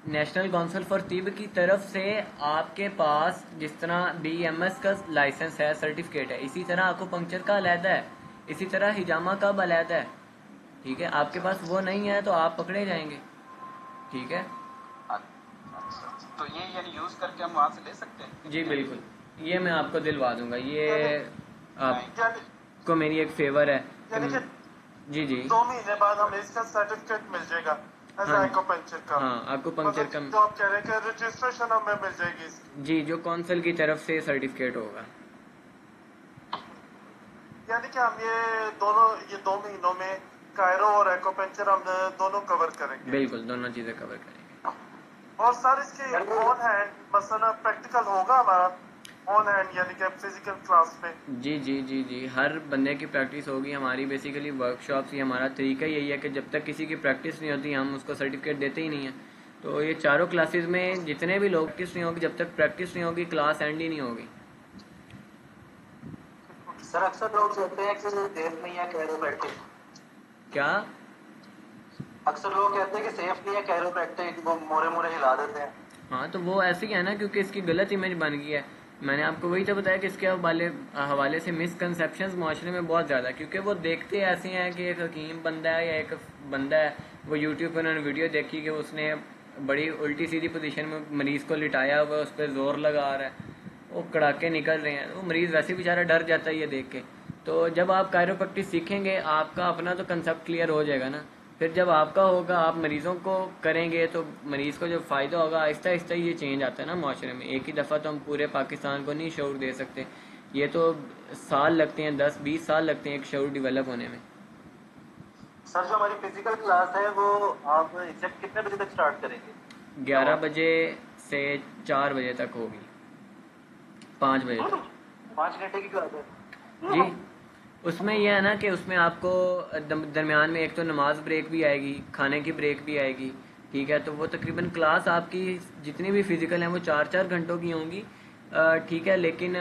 नेशनल काउंसिल फॉर तिब की तरफ से आपके पास जिस तरह बीएमएस का लाइसेंस है, सर्टिफिकेट है, इसी तरह एक्यूपंक्चर का अलहदा है, इसी तरह हिजामा का अलहदा है, ठीक है। आपके पास वो नहीं है तो आप पकड़े जाएंगे, ठीक है। तो ये यानी यूज करके हम वहां से ले सकते हैं? जी बिल्कुल, ये मैं आपको दिलवा दूंगा। ये आपको मेरी एक फेवर है जी जी 2 महीने बाद हमें इसका सर्टिफिकेट मिल जाएगा एज हाँ एक्यूपंक्चर का। हाँ, आपको पंक्चर मतलब कम, जो आप कह रहे हैं कि रजिस्ट्रेशन हमें मिल जाएगी इसकी, जी जो कौंसल की तरफ से सर्टिफिकेट होगा। यानी कि हम ये 2 महीनों में कायरो और एक्यूपंक्चर हम दोनों कवर करेंगे। बिल्कुल, दोनों चीज़ें कवर करेंगे। और सर इसके ऑन हैंड मसला प्रैक्टिकल होगा हमारा ऑन हैंड, यानी कि फिजिकल क्लास पे? जी जी जी जी, हर बंदे की प्रैक्टिस होगी। हमारी बेसिकली वर्कशॉप्स ही, हमारा तरीका यही है कि जब तक किसी की प्रैक्टिस नहीं होती हम उसको सर्टिफिकेट देते ही नहीं हैं। तो ये चारों क्लासेस में जितने भी लोग प्रैक्टिस नहीं होगी, जब तक प्रैक्टिस नहीं होगी क्लास एंड ही नहीं होगी। सर अक्सर लोग कहते हैं कि सेफ नहीं है कैरोप्रैक्टिक। क्या? अक्सर लोग कहते हैं कि सेफ नहीं है कैरोप्रैक्टिक, वो मोरे मोरे हिला देते हैं। हाँ तो वो ऐसे ही है ना, क्योंकि इसकी गलत इमेज बन गई है। मैंने आपको वही तो बताया कि इसके हवाले से मिसकंसेप्शंस माशरे में बहुत ज़्यादा है, क्योंकि वो देखते ऐसे हैं कि एक हकीम बंदा है या एक बंदा है, वो यूट्यूब पर उन्होंने वीडियो देखी कि उसने बड़ी उल्टी सीधी पोजीशन में मरीज़ को लिटाया हुआ, उस पर ज़ोर लगा रहा है, वो कड़ाके निकल रहे हैं, वो मरीज़ वैसे बेचारा डर जाता है ये देख के। तो जब आप कायरोप्रैक्टिस सीखेंगे आपका अपना तो कंसेप्ट क्लियर हो जाएगा ना, फिर जब आपका होगा आप मरीज़ों को करेंगे तो मरीज़ को जब फ़ायदा होगा, आहिस्ता आहिस्ता ये चेंज आता है ना माशरे में। एक ही दफ़ा तो हम पूरे पाकिस्तान को नहीं शऊर दे सकते, ये तो साल लगते हैं, 10-20 साल लगते हैं एक शऊर डेवलप होने में। सर जो हमारी फिजिकल क्लास है वो आप एग्जैक्ट कितने बजे तक स्टार्ट करेंगे? 11 बजे से 4 बजे तक होगी, 5 बजे तक। 5 घंटे की क्लास है जी, उसमें यह है ना कि उसमें आपको दरमियान में एक तो नमाज ब्रेक भी आएगी, खाने की ब्रेक भी आएगी, ठीक है। तो वो तकरीबन क्लास आपकी जितनी भी फिजिकल हैं वो 4-4 घंटों की होंगी, ठीक है। लेकिन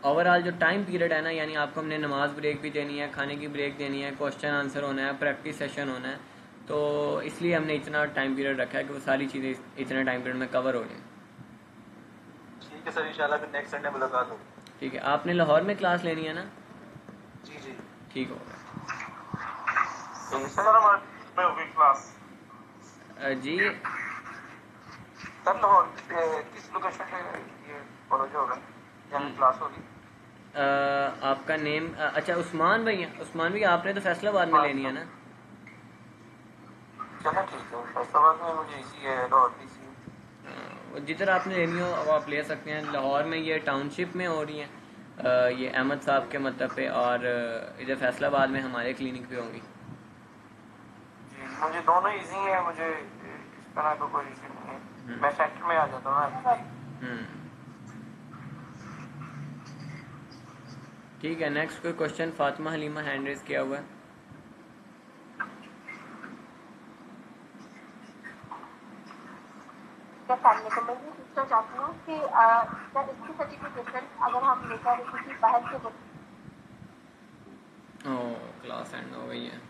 ओवरऑल जो टाइम पीरियड है ना, यानी आपको हमने नमाज ब्रेक भी देनी है, खाने की ब्रेक देनी है, क्वेश्चन आंसर होना है, प्रैक्टिस सेशन होना है, तो इसलिए हमने इतना टाइम पीरियड रखा है कि वो सारी चीज़ें इतने टाइम पीरियड में कवर हो जाएँ। ठीक है सर, इंशाल्लाह फिर नेक्स्ट संडे मुलाकात होगी। ठीक है, आपने लाहौर में क्लास लेनी है ना? जी जी ठीक होगा। सर हमारे में होगी क्लास? जी सर लाहौर किस लोकेशन पे ये कॉलेज होगा यानी क्लास होगी? आपका नेम अच्छा उस्मान भाई है। उस्मान भाई आपने तो फैसलाबाद में लेनी है ना? चलो ठीक है, फैसलाबाद में मुझे इसी है लाहौर की सी। जिधर आपने लेनी हो वो आप ले सकते हैं। लाहौर में ये टाउनशिप में हो रही हैं, ये अहमद साहब के मतलब पे, और इधर फैसलाबाद में हमारे क्लिनिक पे होंगी। जी मुझे दोनों इजी है, मुझे इस तरह का कोई इशू नहीं है, मैं सेंटर में आ जाता हूँ ना। ठीक है, नेक्स्ट कोई question? Fatima Halima hand raise किया हुआ है। फैमिली को मैं ये पूछना चाहती हूँ कि सर इसकी सर्टिफिकेशन अगर हम लेकर किसी बाहर के ओ क्लास एंड हो गई है।